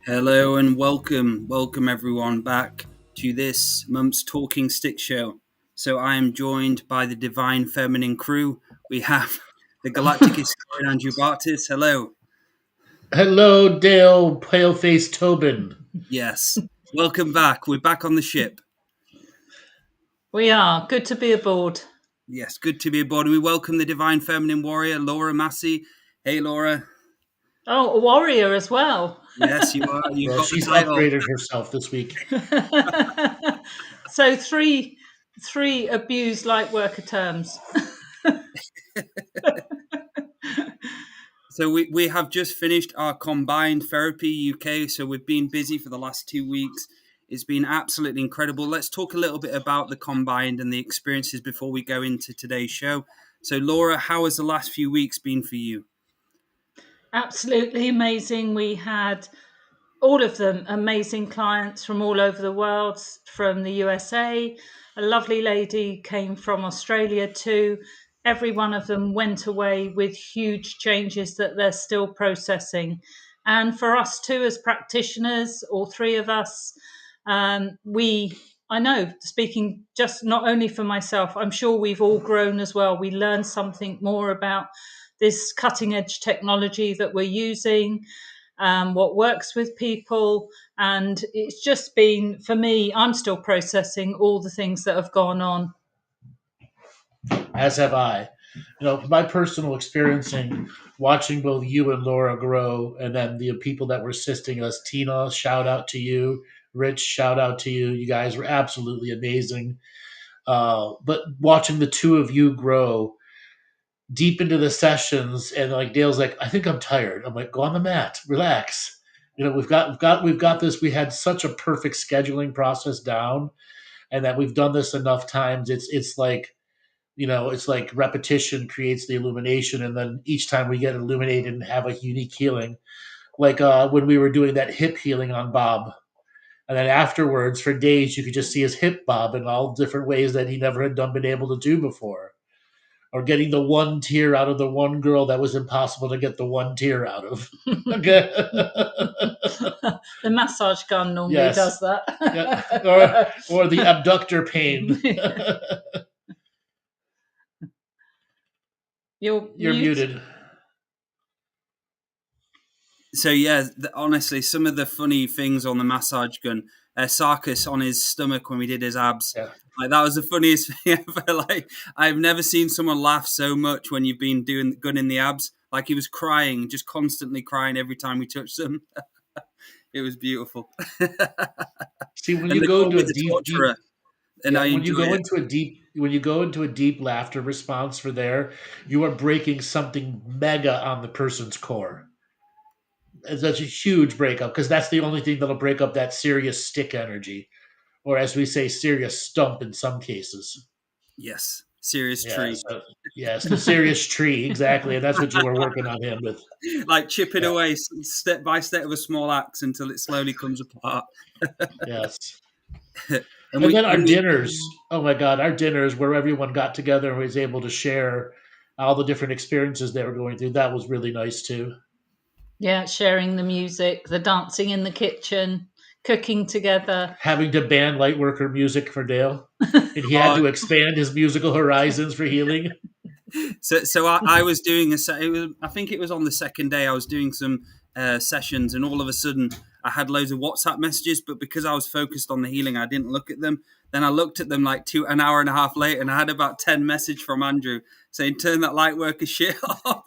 Hello and welcome everyone back to this month's Talking Stick Show. So I am joined by the Divine Feminine crew. We have the Galactic Historian Andrew Bartzis. Hello. Hello, Dale Paleface Tobin. Yes. Welcome back. We're back on the ship. We are. Good to be aboard. Yes, good to be aboard. We welcome the Divine Feminine Warrior, Laura Massey. Hey, Laura. Oh, a warrior as well. Yes, you are. You've Well, got she's the title. upgraded herself this week. So three abused light worker terms. So we have just finished our combined therapy UK. So we've been busy for the last 2 weeks. It's been absolutely incredible. Let's talk a little bit about the combined and the experiences before we go into today's show. So Laura, how has the last few weeks been for you? Absolutely amazing. We had all of them amazing clients from all over the world, from the USA. A lovely lady came from Australia too. Every one of them went away with huge changes that they're still processing. And for us too, as practitioners, all three of us, I know, speaking just not only for myself, I'm sure we've all grown as well. We learned something more about this cutting edge technology that we're using, what works with people. And it's just been, for me, I'm still processing all the things that have gone on. As have I. My personal experiencing watching both you and Laura grow, and then the people that were assisting us. Tina, shout out to you. Rich, shout out to you. You guys were absolutely amazing. But watching the two of you grow deep into the sessions, and like Dale's like, I think I'm tired. I'm like, go on the mat, relax. We've got this. We had such a perfect scheduling process down, and that we've done this enough times. It's like, it's like repetition creates the illumination, and then each time we get illuminated and have a unique healing. Like when we were doing that hip healing on Bob, and then afterwards for days you could just see his hip bob in all different ways that he never had been able to do before. Or getting the one tear out of the one girl that was impossible to get the one tear out of. Okay. The massage gun normally Yes. does that. Yeah. Or the abductor pain. You're muted. So yeah, honestly, some of the funny things on the massage gun, Sarkis on his stomach when we did his abs, like that was the funniest thing ever. Like I've never seen someone laugh so much when you've been doing gun in the abs. Like he was crying, just constantly crying every time we touched them. It was beautiful. See, when you go into a deep, when you go into a deep laughter response for there, you are breaking something mega on the person's core. It's such a huge breakup because that's the only thing that'll break up that serious stick energy, or as we say, serious stump in some cases. Yes, serious tree. So, yes, the serious tree, exactly, and that's what you were working on him with. Like chipping away step by step with a small axe until it slowly comes apart. Yes. And then our dinners. Oh my God, our dinners where everyone got together and was able to share all the different experiences they were going through. That was really nice too. Yeah, sharing the music, the dancing in the kitchen, cooking together. Having to ban lightworker music for Dale. And he had to expand his musical horizons for healing. So I was doing I think it was on the second day I was doing some sessions, and all of a sudden I had loads of WhatsApp messages, but because I was focused on the healing, I didn't look at them. Then I looked at them like an hour and a half later, and I had about 10 messages from Andrew saying, turn that lightworker shit off.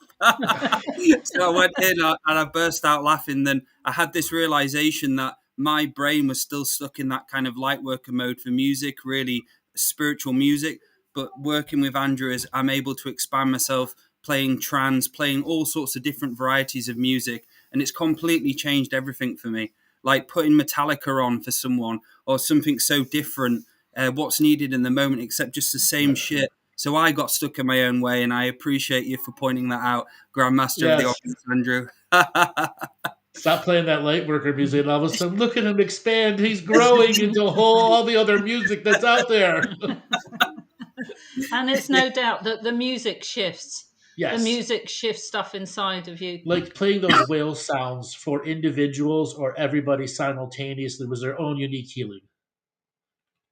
So I went in and I burst out laughing. Then I had this realization that my brain was still stuck in that kind of lightworker mode for music, really spiritual music. But working with Andrew, is I'm able to expand myself, playing trance, playing all sorts of different varieties of music. And it's completely changed everything for me. Like putting Metallica on for someone or something so different, what's needed in the moment, except just the same shit. So I got stuck in my own way, and I appreciate you for pointing that out, Grandmaster of the Audience, Andrew. Stop playing that lightworker music, and all of a sudden, look at him expand. He's growing into all the other music that's out there. And it's no doubt that the music shifts. Yes. The music shifts stuff inside of you. Like playing those whale sounds for individuals or everybody simultaneously was their own unique healing.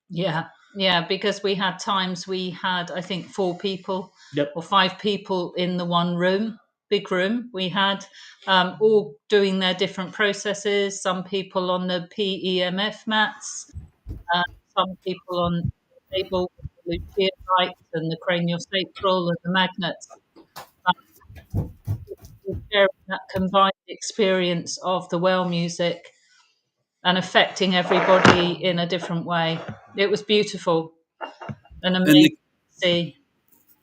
Yeah, because we had times we had, I think, 4 people Yep. or 5 people in the one room, big room. We had all doing their different processes. Some people on the PEMF mats, some people on the table with the lucia lights and the craniosacral and the magnets. Sharing that combined experience of the well music and affecting everybody in a different way. It was beautiful and And amazing the to see.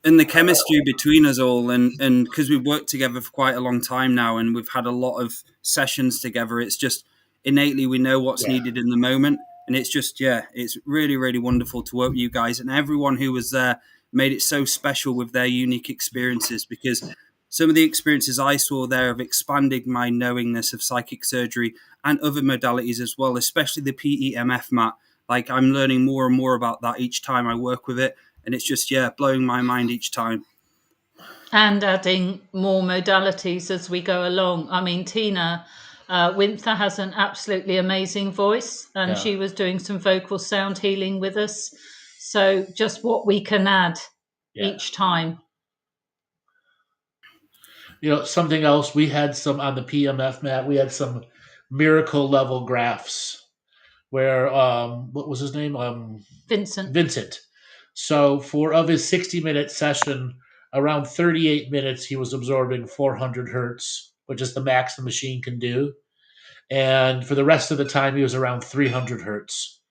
and the chemistry between us all, and because we've worked together for quite a long time now, and we've had a lot of sessions together, it's just innately we know what's Yeah. needed in the moment, and it's just it's really really wonderful to work with you guys, and everyone who was there made it so special with their unique experiences, because some of the experiences I saw there have expanded my knowingness of psychic surgery and other modalities as well, especially the PEMF mat. Like, I'm learning more and more about that each time I work with it, and it's just blowing my mind each time. And adding more modalities as we go along. I mean, Tina Winther has an absolutely amazing voice, and Yeah. she was doing some vocal sound healing with us. So just what we can add each time. Something else, we had some on the PMF mat, we had some miracle level graphs where what was his name? Vincent. So for of his 60-minute session, around 38 minutes he was absorbing 400 hertz, which is the max the machine can do. And for the rest of the time he was around 300 hertz,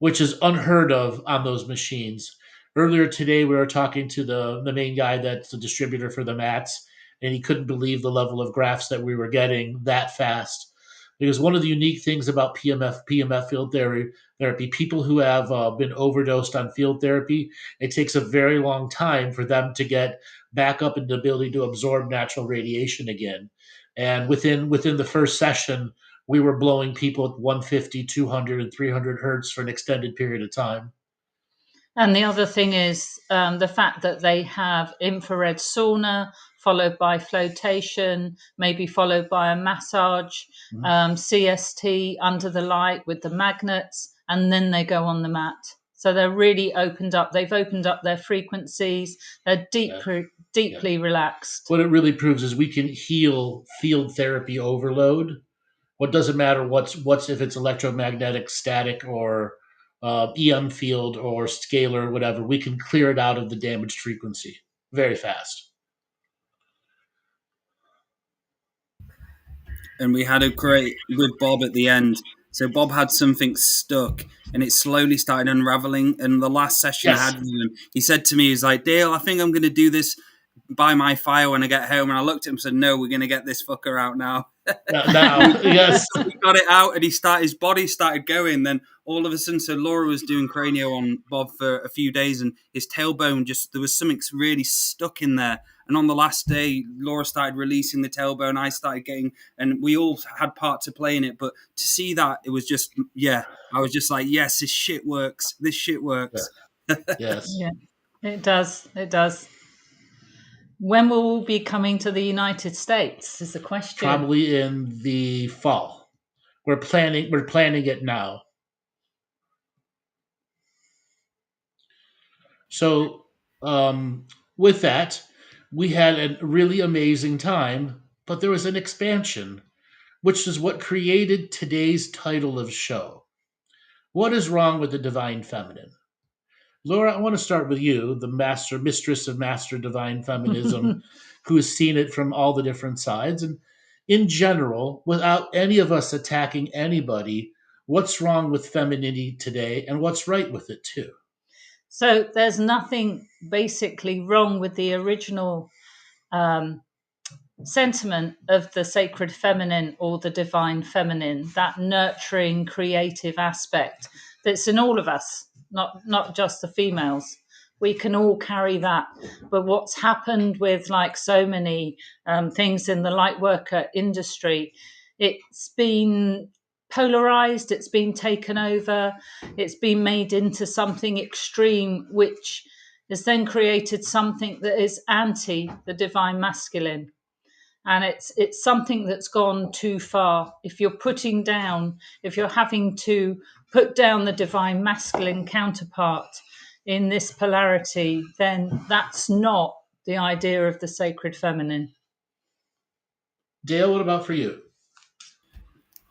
which is unheard of on those machines. Earlier today, we were talking to the main guy that's the distributor for the mats, and he couldn't believe the level of graphs that we were getting that fast. Because one of the unique things about PMF field therapy, people who have been overdosed on field therapy, it takes a very long time for them to get back up in the ability to absorb natural radiation again. And within the first session, we were blowing people at 150, 200, and 300 hertz for an extended period of time. And the other thing is the fact that they have infrared sauna, followed by flotation, maybe followed by a massage, CST under the light with the magnets, and then they go on the mat. So they're really opened up. They've opened up their frequencies. They're deeply relaxed. What it really proves is we can heal field therapy overload. What doesn't matter what's if it's electromagnetic, static, or EM field or scalar, whatever. We can clear it out of the damaged frequency very fast. And we had a great with Bob at the end. So Bob had something stuck, and it slowly started unraveling. And the last session I had with him, he said to me, he's like, "Dale, I think I'm going to do this by my fire when I get home." And I looked at him and said, "No, we're going to get this fucker out now." Yes. He got it out, and his body started going. Then all of a sudden, so Laura was doing cranio on Bob for a few days, and his tailbone there was something really stuck in there. And on the last day, Laura started releasing the tailbone. I started getting, and we all had part to play in it. But to see that, it was just, I was just like, yes, this shit works. This shit works. Yes. Yeah, it does. It does. When will we be coming to the United States is the question. Probably in the fall. We're planning it now. So with that, we had a really amazing time, but there was an expansion, which is what created today's title of show. What is wrong with the divine feminine? Laura, I want to start with you, the mistress of master divine feminism, who has seen it from all the different sides. And in general, without any of us attacking anybody, what's wrong with femininity today and what's right with it too? So there's nothing basically wrong with the original sentiment of the sacred feminine or the divine feminine, that nurturing, creative aspect that's in all of us, not just the females. We can all carry that. But what's happened with like so many things in the lightworker industry, it's been polarized, it's been taken over, it's been made into something extreme, which has then created something that is anti the divine masculine. And it's something that's gone too far. If you're having to put down the divine masculine counterpart in this polarity, then that's not the idea of the sacred feminine. Dale, what about for you?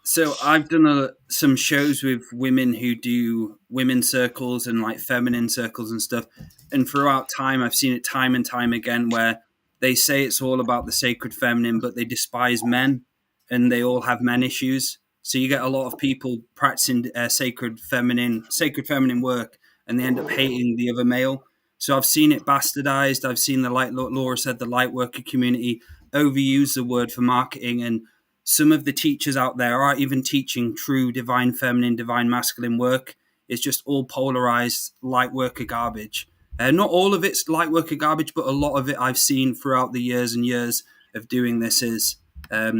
So I've done some shows with women who do women's circles and like feminine circles and stuff. And throughout time, I've seen it time and time again where they say it's all about the sacred feminine, but they despise men and they all have men issues. So you get a lot of people practicing sacred feminine work, and they end up hating the other male. So I've seen it bastardized. I've seen like Laura said, the light worker community overuse the word for marketing, and some of the teachers out there are even teaching true divine feminine, divine masculine work. It's just all polarized light worker garbage. Not all of it's light worker garbage, but a lot of it I've seen throughout the years and years of doing this is.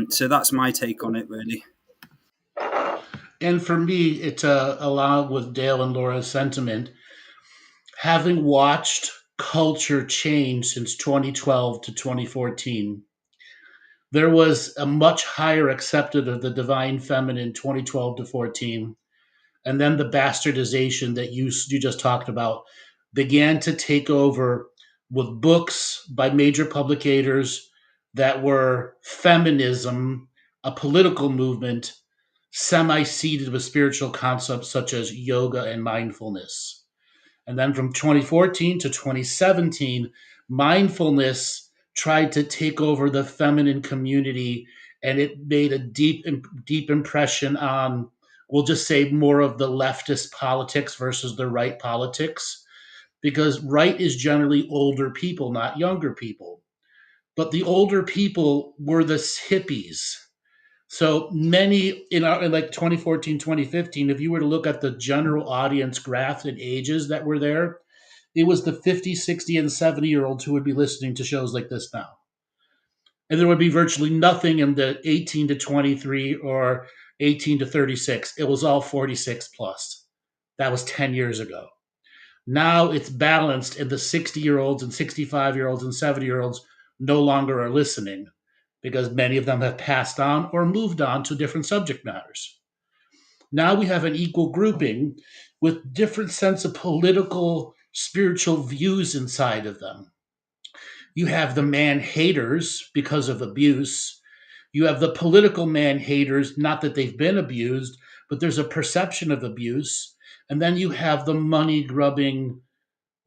So that's my take on it, really. And for me, it's along with Dale and Laura's sentiment. Having watched culture change since 2012 to 2014, there was a much higher acceptance of the divine feminine 2012 to 14, and then the bastardization that you just talked about began to take over with books by major publicators that were feminism, a political movement, semi-seeded with spiritual concepts such as yoga and mindfulness. And then from 2014 to 2017, mindfulness tried to take over the feminine community, and it made a deep impression on, we'll just say, more of the leftist politics versus the right politics, because right is generally older people, not younger people. But the older people were the hippies. So many in like 2014, 2015, if you were to look at the general audience graph and ages that were there, it was the 50, 60, and 70-year-olds who would be listening to shows like this now. And there would be virtually nothing in the 18 to 23 or 18 to 36. It was all 46 plus. That was 10 years ago. Now it's balanced, and the 60-year-olds and 65-year-olds and 70-year-olds no longer are listening because many of them have passed on or moved on to different subject matters. Now we have an equal grouping with different sense of political, spiritual views inside of them. You have the man haters because of abuse. You have the political man haters, not that they've been abused, but there's a perception of abuse. And then you have the money grubbing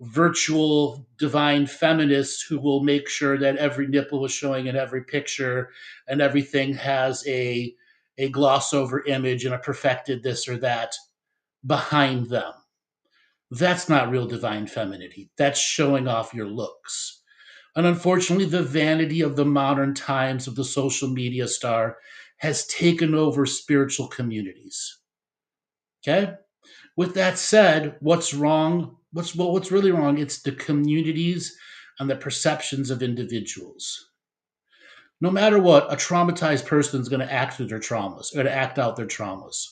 virtual divine feminists who will make sure that every nipple is showing in every picture and everything has a gloss over image and a perfected this or that behind them. That's not real divine femininity. That's showing off your looks. And unfortunately, the vanity of the modern times of the social media star has taken over spiritual communities. Okay? With that said, what's wrong? What's really wrong? It's the communities and the perceptions of individuals. No matter what, a traumatized person is going to act through their traumas or to act out their traumas.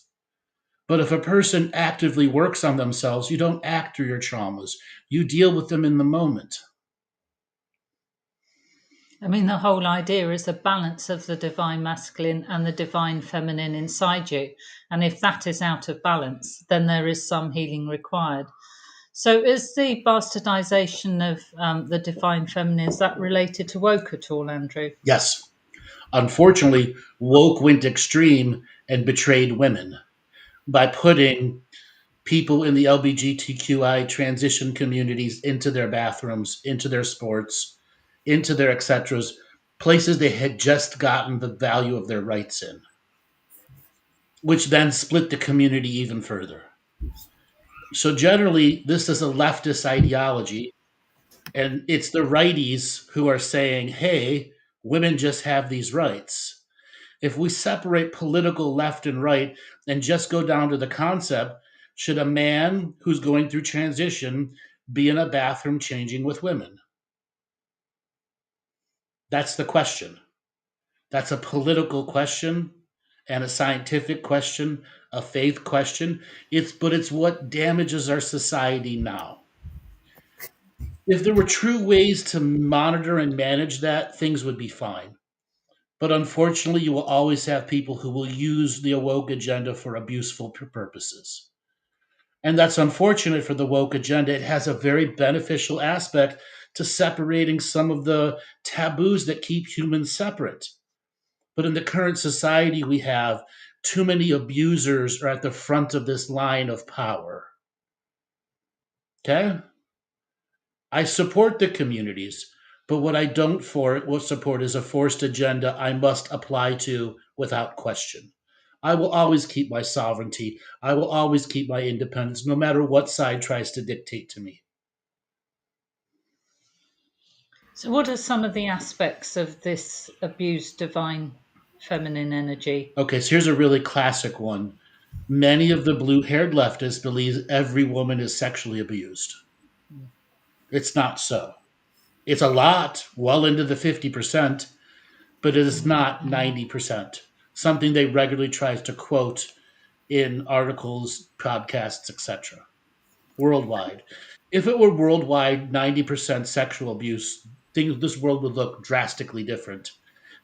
But if a person actively works on themselves, you don't act through your traumas. You deal with them in the moment. I mean, the whole idea is the balance of the divine masculine and the divine feminine inside you. And if that is out of balance, then there is some healing required. So is the bastardization of the divine feminine, is that related to woke at all, Andrew? Yes. Unfortunately, woke went extreme and betrayed women by putting people in the LGBTQI transition communities into their bathrooms, into their sports, into their et ceteras, places they had just gotten the value of their rights in, which then split the community even further. So generally, this is a leftist ideology, and it's the righties who are saying, hey, women just have these rights. If we separate political left and right and just go down to the concept, should a man who's going through transition be in a bathroom changing with women? That's the question. That's a political question and a scientific question, a faith question. But it's what damages our society now. If there were true ways to monitor and manage that, things would be fine. But unfortunately, you will always have people who will use the woke agenda for abuseful purposes. And that's unfortunate for the woke agenda. It has a very beneficial aspect to separating some of the taboos that keep humans separate. But in the current society we have, too many abusers are at the front of this line of power. Okay? I support the communities, but what I don't will support is a forced agenda I must apply to without question. I will always keep my sovereignty. I will always keep my independence, no matter what side tries to dictate to me. So, what are some of the aspects of this abused divine feminine energy? Okay, so here's a really classic one. Many of the blue haired leftists believe every woman is sexually abused. It's not so. It's a lot, well into the 50%, but it is not 90%. Something they regularly try to quote in articles, podcasts, etc. Worldwide. If it were worldwide 90% sexual abuse, this world would look drastically different.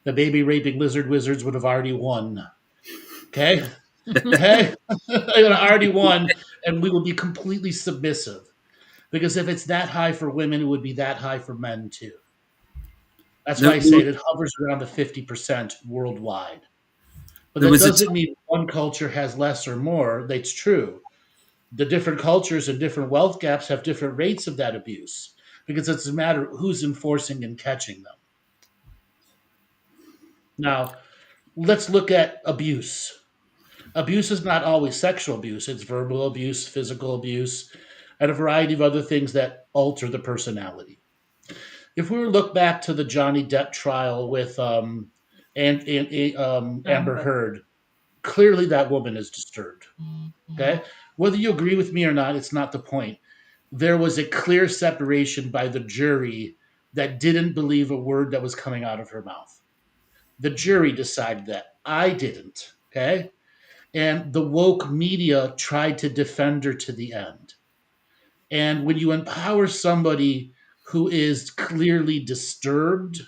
The baby raping lizard wizards would have already won. Okay? Okay? They would have already won, and we would be completely submissive. Because if it's that high for women, it would be that high for men too. That's why I say it hovers around the 50% worldwide. But that doesn't mean one culture has less or more. That's true. The different cultures and different wealth gaps have different rates of that abuse because it's a matter of who's enforcing and catching them. Now, let's look at abuse. Abuse is not always sexual abuse, it's verbal abuse, physical abuse, and a variety of other things that alter the personality. If we look back to the Johnny Depp trial with Amber Heard, clearly that woman is disturbed. Okay? Whether you agree with me or not, it's not the point. There was a clear separation by the jury that didn't believe a word that was coming out of her mouth. The jury decided that. I didn't. Okay? And the woke media tried to defend her to the end. And when you empower somebody who is clearly disturbed,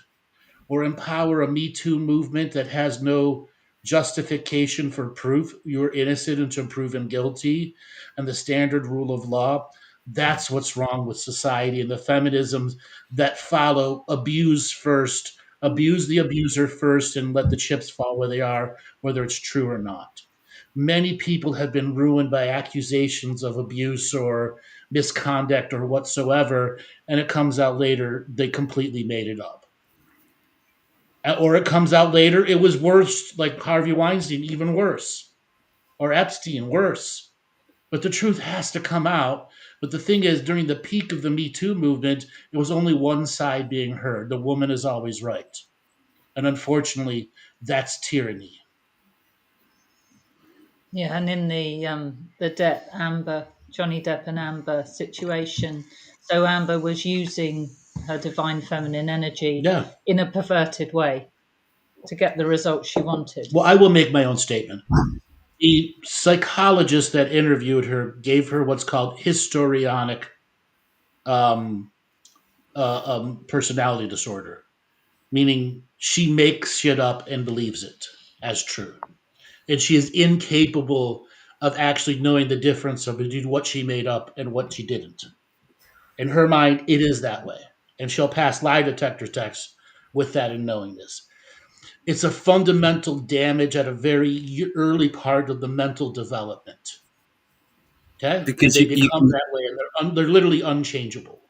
or empower a Me Too movement that has no justification for proof you're innocent until proven guilty, and the standard rule of law, that's what's wrong with society and the feminisms that follow abuse first, abuse the abuser first, and let the chips fall where they are, whether it's true or not. Many people have been ruined by accusations of abuse or misconduct or whatsoever, and it comes out later they completely made it up. Or it comes out later it was worse, like Harvey Weinstein, even worse, or Epstein, worse. But the truth has to come out. But the thing is, during the peak of the Me Too movement, it was only one side being heard. The woman is always right. And unfortunately, that's tyranny. Yeah, and in the Johnny Depp and Amber situation, so Amber was using her divine feminine energy in a perverted way to get the results she wanted. Well, I will make my own statement. The psychologist that interviewed her gave her what's called histrionic personality disorder, meaning she makes shit up and believes it as true. And she is incapable of actually knowing the difference between what she made up and what she didn't. In her mind, it is that way. And she'll pass lie detector tests with that in knowing this. It's a fundamental damage at a very early part of the mental development. Okay? Because they become that way, and they're literally unchangeable.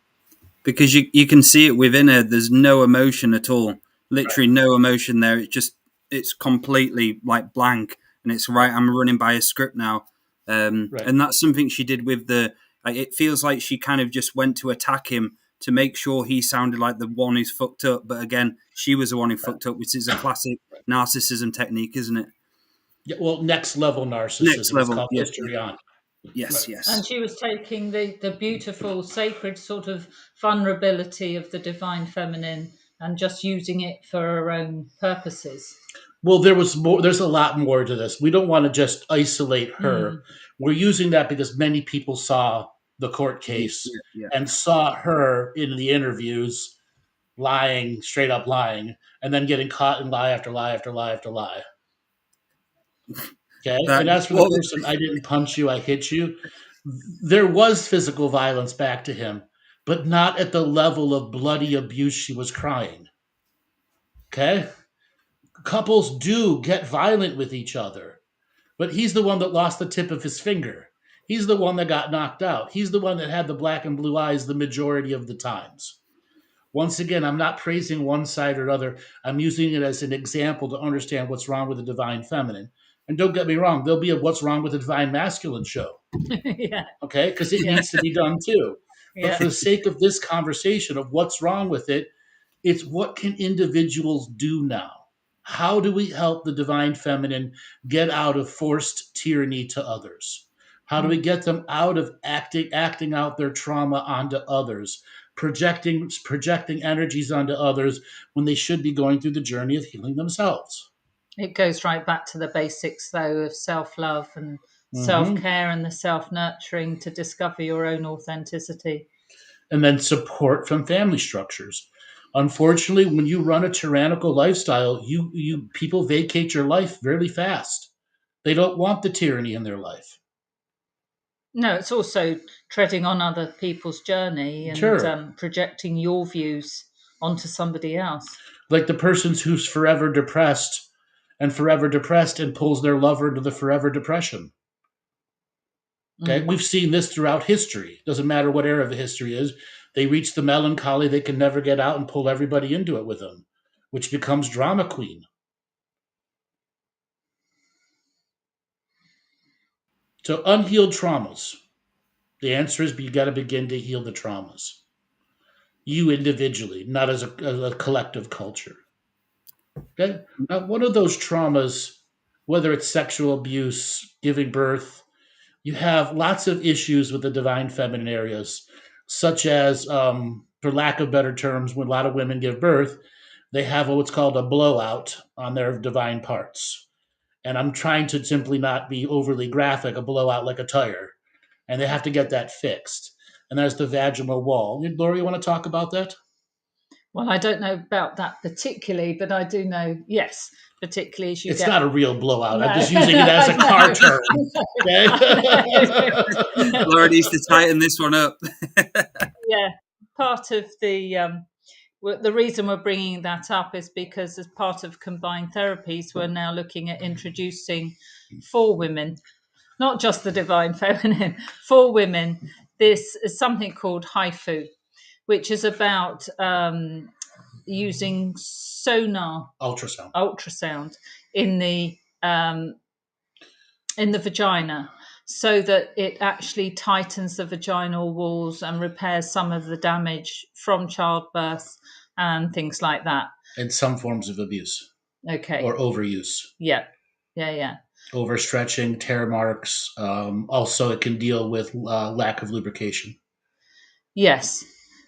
Because you can see it within her. There's no emotion at all. Literally no emotion there. It's completely like blank. And it's right, I'm running by a script now. And that's something she did with it feels like she kind of just went to attack him to make sure he sounded like the one who's fucked up. But again, she was the one who fucked up, which is a classic narcissism technique, isn't it? Yeah, well, next level narcissism. Next level, it's called histrionic. Yes, yes. And she was taking the beautiful, sacred sort of vulnerability of the divine feminine and just using it for her own purposes. Well, there's a lot more to this. We don't want to just isolate her. We're using that because many people saw the court Yeah, case yeah, yeah. and saw her in the interviews lying, straight up lying, and then getting caught in lie after lie after lie after lie. Okay. That And as for the well, person, I didn't punch you, I hit you. There was physical violence back to him, but not at the level of bloody abuse she was crying. Okay. Couples do get violent with each other, but he's the one that lost the tip of his finger. He's the one that got knocked out. He's the one that had the black and blue eyes the majority of the times. Once again, I'm not praising one side or other. I'm using it as an example to understand what's wrong with the divine feminine. And don't get me wrong, there'll be a what's wrong with the divine masculine show. Yeah. Okay, because it Yeah. needs to be done too. But Yeah. for the sake of this conversation of what's wrong with it, it's what can individuals do now? How do we help the divine feminine get out of forced tyranny to others? How do we get them out of acting out their trauma onto others, projecting energies onto others when they should be going through the journey of healing themselves? It goes right back to the basics, though, of self-love and Mhm. self-care and the self-nurturing to discover your own authenticity. And then support from family structures. Unfortunately, when you run a tyrannical lifestyle, you people vacate your life really fast. They don't want the tyranny in their life. No, it's also treading on other people's journey and Sure. projecting your views onto somebody else. Like the person who's forever depressed and pulls their lover into the forever depression. Okay, we've seen this throughout history. Doesn't matter what era the history is. They reach the melancholy they can never get out and pull everybody into it with them, which becomes drama queen. So unhealed traumas. The answer is you got to begin to heal the traumas. You individually, not as a collective culture. Okay? Now, one of those traumas, whether it's sexual abuse, giving birth, you have lots of issues with the divine feminine areas, such as, for lack of better terms, when a lot of women give birth, they have what's called a blowout on their divine parts. And I'm trying to simply not be overly graphic, a blowout like a tire. And they have to get that fixed. And there's the vaginal wall. Laura, you want to talk about that? Well, I don't know about that particularly, but I do know, yes, particularly as you It's get... not a real blowout. No. I'm just using it as a car term. Okay? Laura needs to tighten this one up. Yeah, part of the reason we're bringing that up is because as part of combined therapies, we're now looking at introducing for women, not just the divine feminine, for women, this is something called HIFU, which is about using sonar ultrasound in the vagina, so that it actually tightens the vaginal walls and repairs some of the damage from childbirth and things like that. And some forms of abuse. Okay. Or overuse. Yeah. Overstretching, tear marks. Also, it can deal with lack of lubrication. Yes.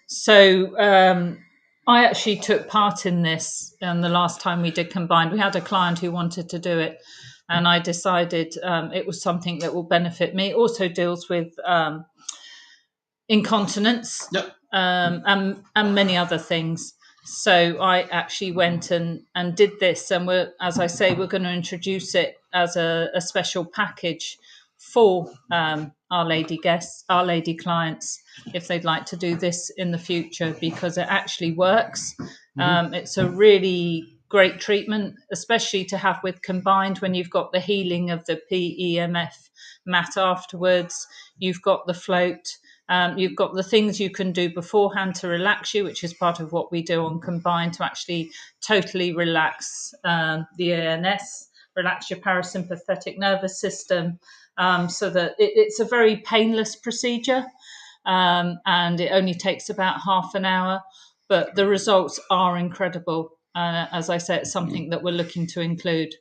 So I actually took part in this, and the last time we did combined, we had a client who wanted to do it, and I decided it was something that will benefit me. It also deals with incontinence. Yep. And many other things. So I actually went and did this, and as I say, we're going to introduce it as a special package for our lady guests, our lady clients, if they'd like to do this in the future, because it actually works. It's a really great treatment, especially to have with combined when you've got the healing of the PEMF mat afterwards, you've got the float. You've got the things you can do beforehand to relax you, which is part of what we do on Combine, to actually totally relax the ANS, relax your parasympathetic nervous system, so that it's a very painless procedure, and it only takes about half an hour, but the results are incredible. As I say, it's something that we're looking to include.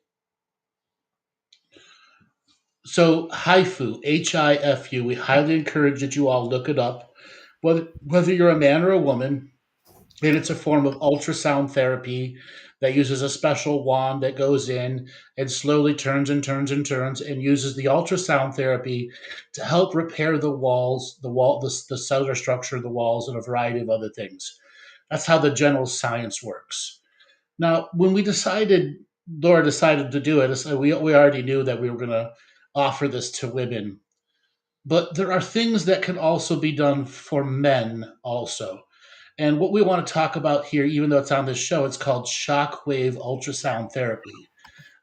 So HIFU, HIFU, we highly encourage that you all look it up. Whether you're a man or a woman, and it's a form of ultrasound therapy that uses a special wand that goes in and slowly turns and turns and turns and uses the ultrasound therapy to help repair the walls, the cellular structure of the walls, and a variety of other things. That's how the general science works. Now, when Laura decided to do it, we already knew that we were going to offer this to women. But there are things that can also be done for men also. And what we want to talk about here, even though it's on this show, it's called shockwave ultrasound therapy.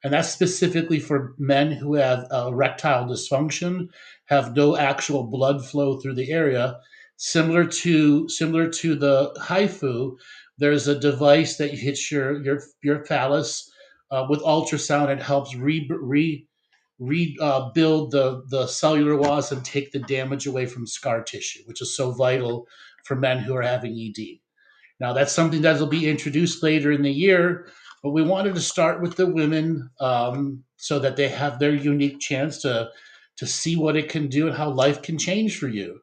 And that's specifically for men who have erectile dysfunction, have no actual blood flow through the area. Similar to the HIFU, there's a device that hits your phallus with ultrasound. It helps rebuild the cellular walls and take the damage away from scar tissue, which is so vital for men who are having ED. Now, that's something that will be introduced later in the year, but we wanted to start with the women so that they have their unique chance to see what it can do and how life can change for you.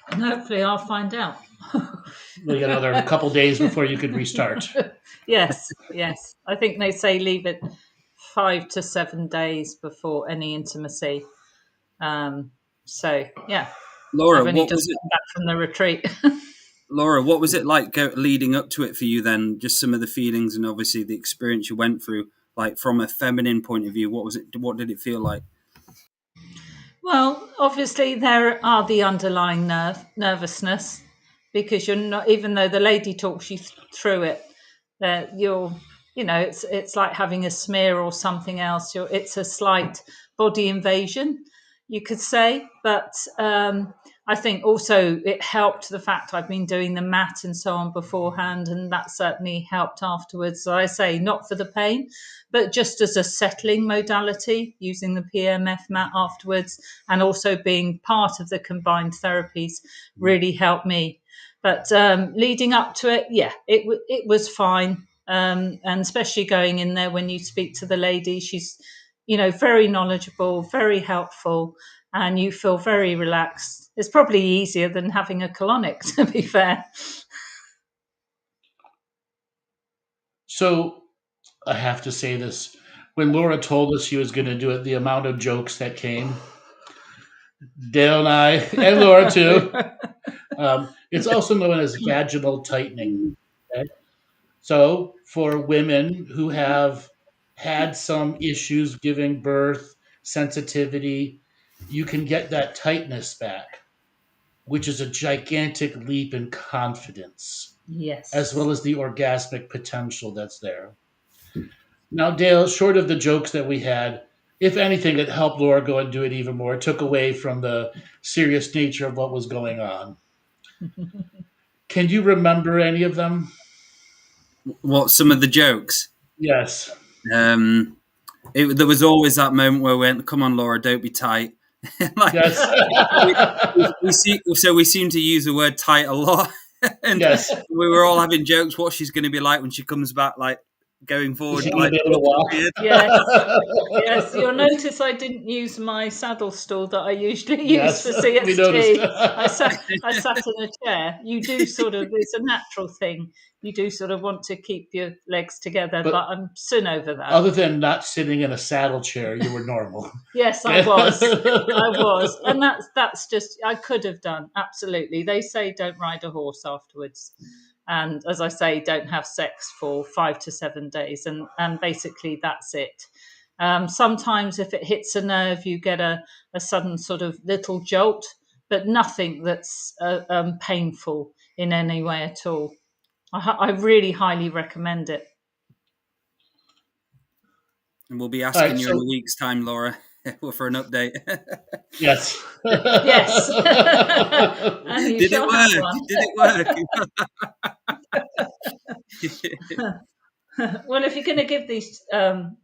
And hopefully I'll find out. We got another couple days before you could restart. Yes. I think they say leave it 5 to 7 days before any intimacy. So, yeah. Laura, I've only what just was it? come back from the retreat. Laura, what was it like leading up to it for you then? Just some of the feelings and obviously the experience you went through, like from a feminine point of view, what was it? What did it feel like? Well, obviously there are the underlying nervousness, because you're not, even though the lady talks you through it, that it's like having a smear or something else. It's a slight body invasion, you could say. But I think also it helped the fact I've been doing the mat and so on beforehand, and that certainly helped afterwards. So I say not for the pain, but just as a settling modality, using the PMF mat afterwards, and also being part of the combined therapies really helped me. But leading up to it, it was fine. And especially going in there when you speak to the lady, she's, very knowledgeable, very helpful, and you feel very relaxed. It's probably easier than having a colonic, to be fair. So I have to say this. When Laura told us she was going to do it, the amount of jokes that came, Dale and I, and Laura too. It's also known as vaginal tightening. Okay? So for women who have had some issues giving birth, sensitivity, you can get that tightness back, which is a gigantic leap in confidence, Yes. as well as the orgasmic potential that's there. Now, Dale, short of the jokes that we had, if anything, it helped Laura go and do it even more. It took away from the serious nature of what was going on. Can you remember any of them? What, some of the jokes? Yes. There was always that moment where we went, "Come on, Laura, don't be tight." Yes. we seem to use the word tight a lot. And yes. We were all having jokes what she's going to be like when she comes back, like going forward. Like, be able to walk? Yes. You'll notice I didn't use my saddle stool that I usually use for CST. I sat in a chair. You do sort of, it's a natural thing. You do sort of want to keep your legs together, but I'm soon over that. Other than not sitting in a saddle chair, you were normal. Yes, I was. And that's just, I could have done, absolutely. They say don't ride a horse afterwards. And as I say, don't have sex for 5 to 7 days. And basically that's it. Sometimes if it hits a nerve, you get a sudden sort of little jolt, but nothing that's painful in any way at all. I really highly recommend it. And we'll be asking you in a week's time, Laura, for an update. Yes. Yes. Did it work? Well, if you're going to give these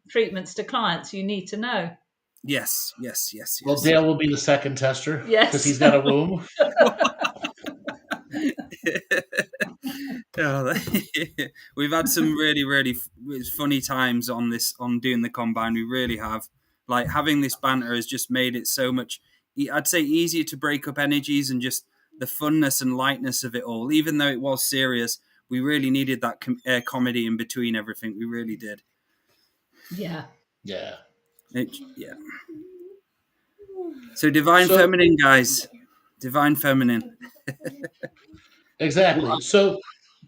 treatments to clients, you need to know. Yes. Well, Dale will be the second tester. Yes. Because he's got a room. We've had some really, really funny times on doing the combine. We really have. Like, having this banter has just made it so much, I'd say, easier to break up energies, and just the funness and lightness of it all. Even though it was serious, We really needed that comedy in between everything. We really did. Yeah. Yeah. Yeah. So divine feminine, guys. Divine feminine. Exactly. So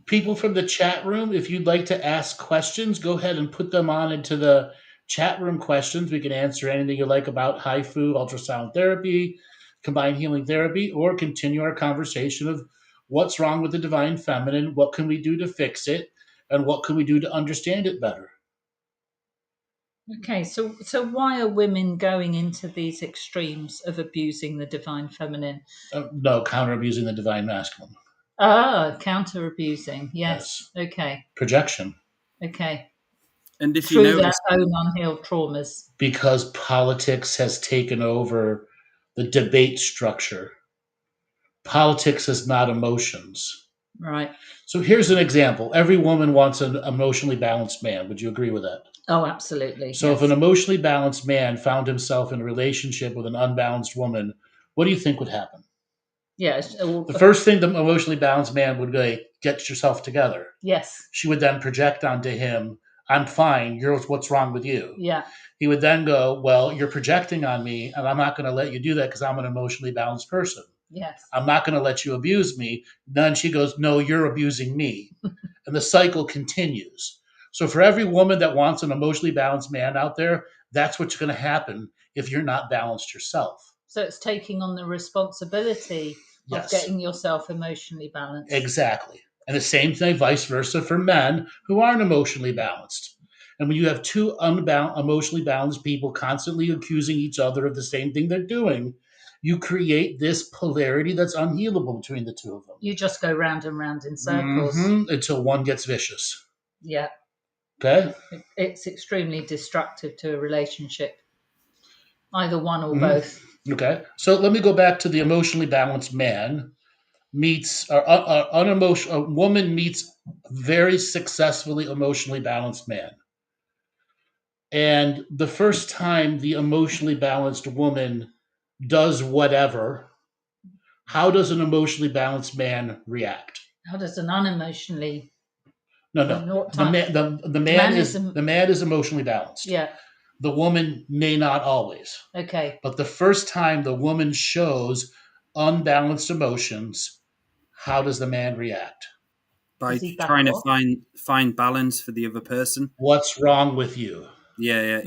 people from the chat room, if you'd like to ask questions, go ahead and put them on into the chat room questions. We can answer anything you like about HIFU, ultrasound therapy, combined healing therapy, or continue our conversation of what's wrong with the divine feminine, what can we do to fix it, and what can we do to understand it better. Okay, so why are women going into these extremes of abusing the divine feminine? No, counter abusing the divine masculine. Ah, counter abusing. Yes. Okay. Projection. Okay. And if Through you notice, their own unhealed traumas. Because politics has taken over the debate structure. Politics is not emotions. Right. So here's an example. Every woman wants an emotionally balanced man. Would you agree with that? Oh, absolutely. So if an emotionally balanced man found himself in a relationship with an unbalanced woman, what do you think would happen? Yes. The first thing the emotionally balanced man would go, get yourself together. Yes. She would then project onto him, I'm fine. What's wrong with you? Yeah. He would then go, well, you're projecting on me, and I'm not going to let you do that because I'm an emotionally balanced person. Yes. I'm not going to let you abuse me. Then she goes, no, you're abusing me. And the cycle continues. So for every woman that wants an emotionally balanced man out there, that's what's going to happen if you're not balanced yourself. So it's taking on the responsibility of getting yourself emotionally balanced. Exactly. And the same thing, vice versa, for men who aren't emotionally balanced. And when you have two emotionally balanced people constantly accusing each other of the same thing they're doing, you create this polarity that's unhealable between the two of them. You just go round and round in circles. Until one gets vicious. Yeah. Okay? It's extremely destructive to a relationship. Either one or both. Okay. So let me go back to the emotionally balanced man meets a woman meets very successfully emotionally balanced man. And the first time the emotionally balanced woman does whatever, how does an emotionally balanced man react? How does an unemotionally? No. The man is emotionally balanced. Yeah. The woman may not always. Okay. But the first time the woman shows unbalanced emotions, how does the man react? By trying to find balance for the other person. What's wrong with you? Yeah.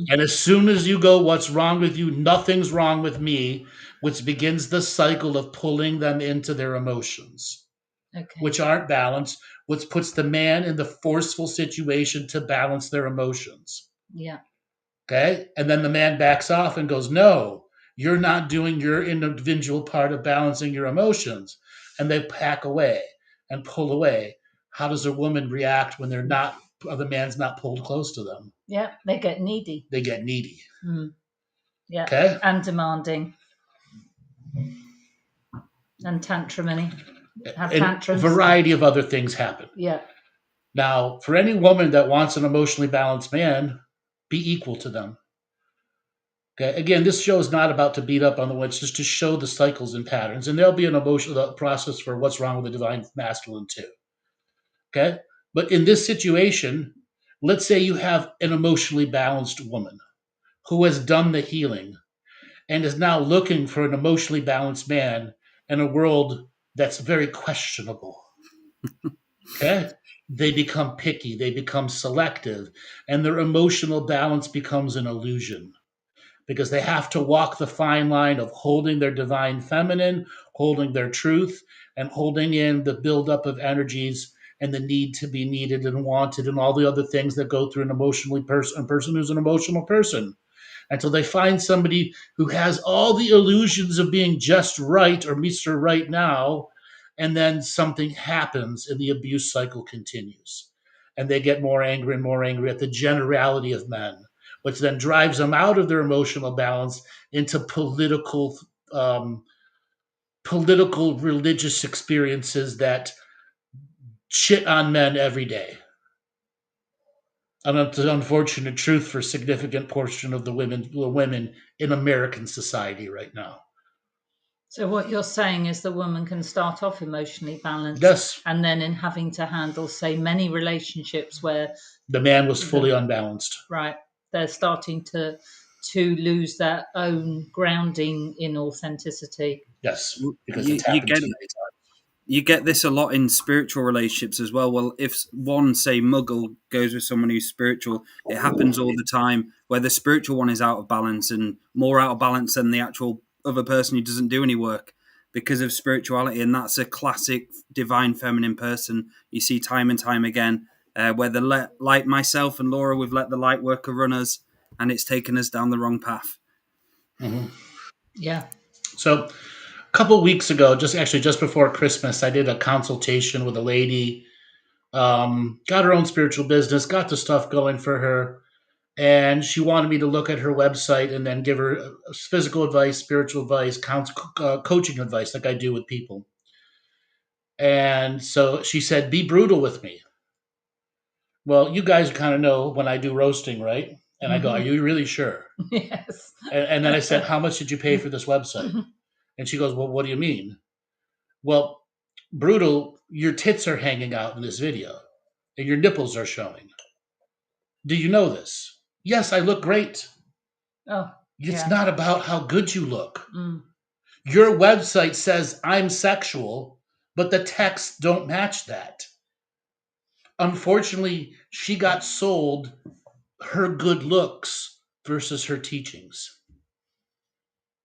And as soon as you go, what's wrong with you? Nothing's wrong with me, which begins the cycle of pulling them into their emotions, which aren't balanced, which puts the man in the forceful situation to balance their emotions. Yeah. Okay. And then the man backs off and goes, no, you're not doing your individual part of balancing your emotions. And they pack away and pull away. How does a woman react when the man's not pulled close to them? Yeah. They get needy. Yeah. Okay. And demanding. And tantruming. Have tantrums. A variety of other things happen. Yeah. Now, for any woman that wants an emotionally balanced man, be equal to them. Okay. Again, this show is not about to beat up on the women, it's just to show the cycles and patterns. And there'll be an emotional process for what's wrong with the divine masculine too. Okay. But in this situation, let's say you have an emotionally balanced woman who has done the healing and is now looking for an emotionally balanced man in a world that's very questionable. Okay. They become picky, they become selective, and their emotional balance becomes an illusion. Because they have to walk the fine line of holding their divine feminine, holding their truth, and holding in the buildup of energies and the need to be needed and wanted and all the other things that go through a person who's an emotional person. Until they find somebody who has all the illusions of being just right or Mr. Right now, and then something happens and the abuse cycle continues. And they get more angry and more angry at the generality of men, which then drives them out of their emotional balance into political religious experiences that shit on men every day. And it's an unfortunate truth for a significant portion of the women in American society right now. So what you're saying is the woman can start off emotionally balanced, Yes. and then in having to handle, say, many relationships where The man was fully unbalanced. right, they're starting to lose their own grounding in authenticity. Yes, because You, it's you happened get too many times. you get this a lot in spiritual relationships as well. Well, if one, say, muggle goes with someone who's spiritual, it happens all the time where the spiritual one is out of balance and more out of balance than the actual other person who doesn't do any work because of spirituality. And that's a classic divine feminine person you see time and time again, where like myself and Laura, we've let the light worker run us and it's taken us down the wrong path. Mm-hmm. Yeah. So a couple weeks ago, just before Christmas, I did a consultation with a lady. Got her own spiritual business, got the stuff going for her, and she wanted me to look at her website and then give her physical advice, spiritual advice, coaching advice, like I do with people. And so she said, "Be brutal with me." Well, you guys kind of know when I do roasting, right? And I go, "Are you really sure?" Yes. And then I said, "How much did you pay for this website?" And she goes, "Well, what do you mean?" Well, brutal, your tits are hanging out in this video and your nipples are showing. Do you know this? Yes, I look great. Oh, It's yeah. not about how good you look. Mm. Your website says I'm sexual, but the texts don't match that. Unfortunately, she got sold her good looks versus her teachings.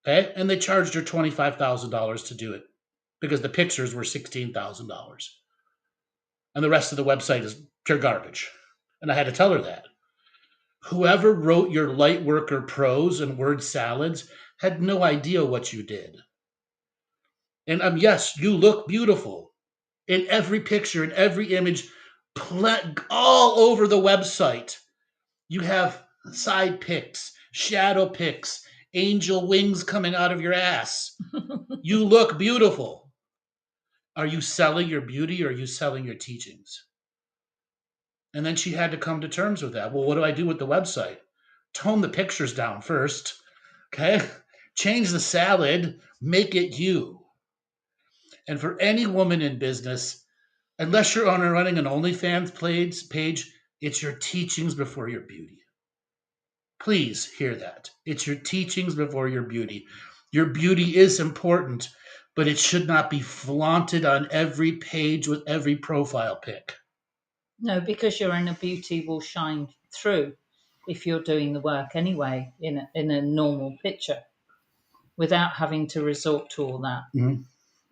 Okay? And they charged her $25,000 to do it because the pictures were $16,000. And the rest of the website is pure garbage. And I had to tell her that. Whoever wrote your Lightworker prose and word salads had no idea what you did. And yes, you look beautiful in every picture, in every image, all over the website. You have side pics, shadow pics, angel wings coming out of your ass. You look beautiful. Are you selling your beauty or are you selling your teachings? And then she had to come to terms with that. Well, what do I do with the website? Tone the pictures down first. Okay? Change the salad, make it you. And for any woman in business, unless you're running an OnlyFans page, it's your teachings before your beauty. Please hear that. It's your teachings before your beauty. Your beauty is important, but it should not be flaunted on every page with every profile pic. No, because your inner beauty will shine through if you're doing the work anyway in a normal picture without having to resort to all that. Mm-hmm.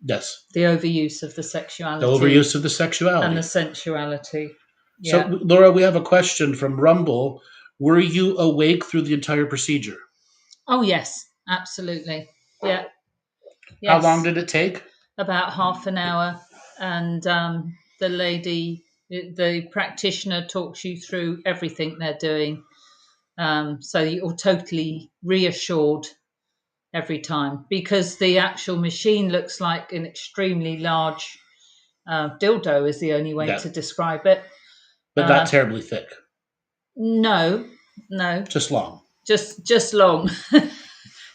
Yes. The overuse of the sexuality. The overuse of the sexuality. And the sensuality. Yeah. So, Laura, we have a question from Rumble. Were you awake through the entire procedure? Oh, yes, absolutely. Yeah. Yes. How long did it take? About half an hour. And the lady, the practitioner, talks you through everything they're doing. So you're totally reassured every time, because the actual machine looks like an extremely large dildo is the only way to describe it. But not terribly thick. No. Just long. Just long.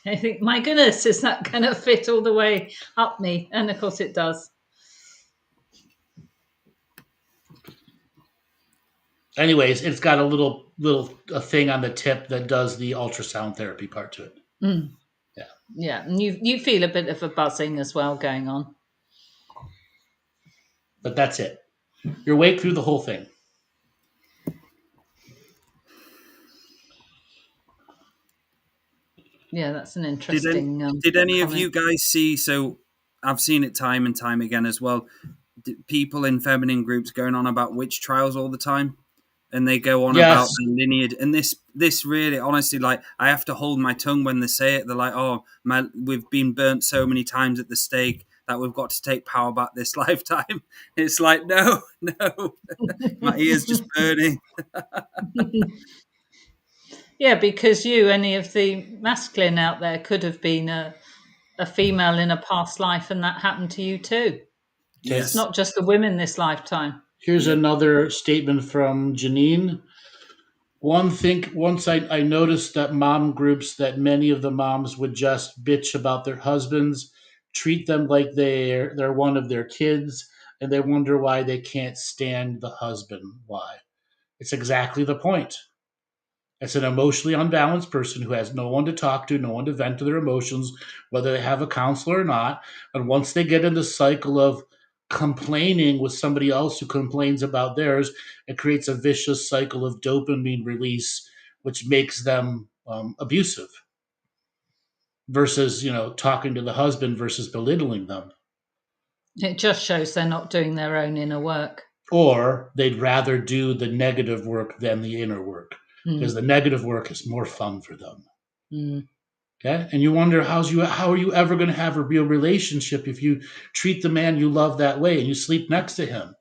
I think, my goodness, is that going to fit all the way up me? And of course it does. Anyways, it's got a little thing on the tip that does the ultrasound therapy part to it. Mm. Yeah. Yeah, and you feel a bit of a buzzing as well going on. But that's it. You're awake through the whole thing. Yeah, that's an interesting. Did any of you guys see? So I've seen it time and time again as well. People in feminine groups going on about witch trials all the time, and they go on about the lineage. And this really, honestly, like, I have to hold my tongue when they say it. They're like, "Oh, we've been burnt so many times at the stake that we've got to take power back this lifetime." It's like, no, my ears just burning. Yeah, because any of the masculine out there could have been a female in a past life, and that happened to you too. Yes. It's not just the women this lifetime. Here's another statement from Janine. Once I noticed that mom groups, that many of the moms would just bitch about their husbands, treat them like they're one of their kids, and they wonder why they can't stand the husband. Why? It's exactly the point. It's an emotionally unbalanced person who has no one to talk to, no one to vent to their emotions, whether they have a counselor or not. And once they get in the cycle of complaining with somebody else who complains about theirs, it creates a vicious cycle of dopamine release, which makes them abusive versus, talking to the husband versus belittling them. It just shows they're not doing their own inner work. Or they'd rather do the negative work than the inner work because the negative work is more fun for them. Okay, and you wonder how are you ever going to have a real relationship if you treat the man you love that way and you sleep next to him?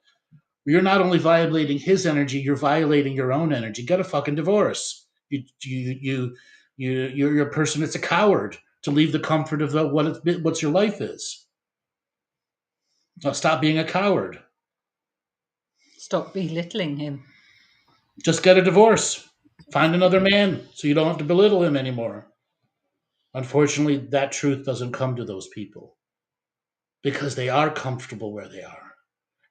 You're not only violating his energy, you're violating your own energy. Get a fucking divorce. You're a person that's a coward to leave the comfort of what's your life is. Now stop being a coward. Stop belittling him. Just get a divorce. Find another man so you don't have to belittle him anymore. Unfortunately, that truth doesn't come to those people because they are comfortable where they are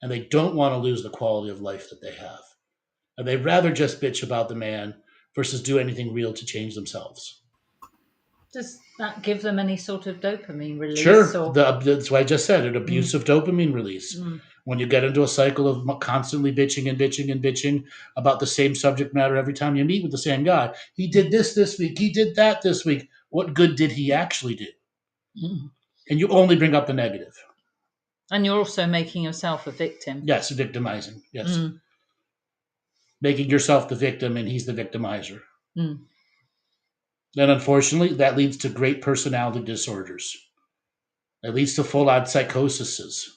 and they don't want to lose the quality of life that they have. And they'd rather just bitch about the man versus do anything real to change themselves. Does that give them any sort of dopamine release? Sure. That's why I just said it, abusive dopamine release. When you get into a cycle of constantly bitching and bitching and bitching about the same subject matter every time you meet with the same guy. He did this week. He did that this week. What good did he actually do? And you only bring up the negative. And you're also making yourself a victim. Yes, victimizing. Yes. Making yourself the victim and he's the victimizer. And unfortunately, that leads to great personality disorders. It leads to full-on psychoses.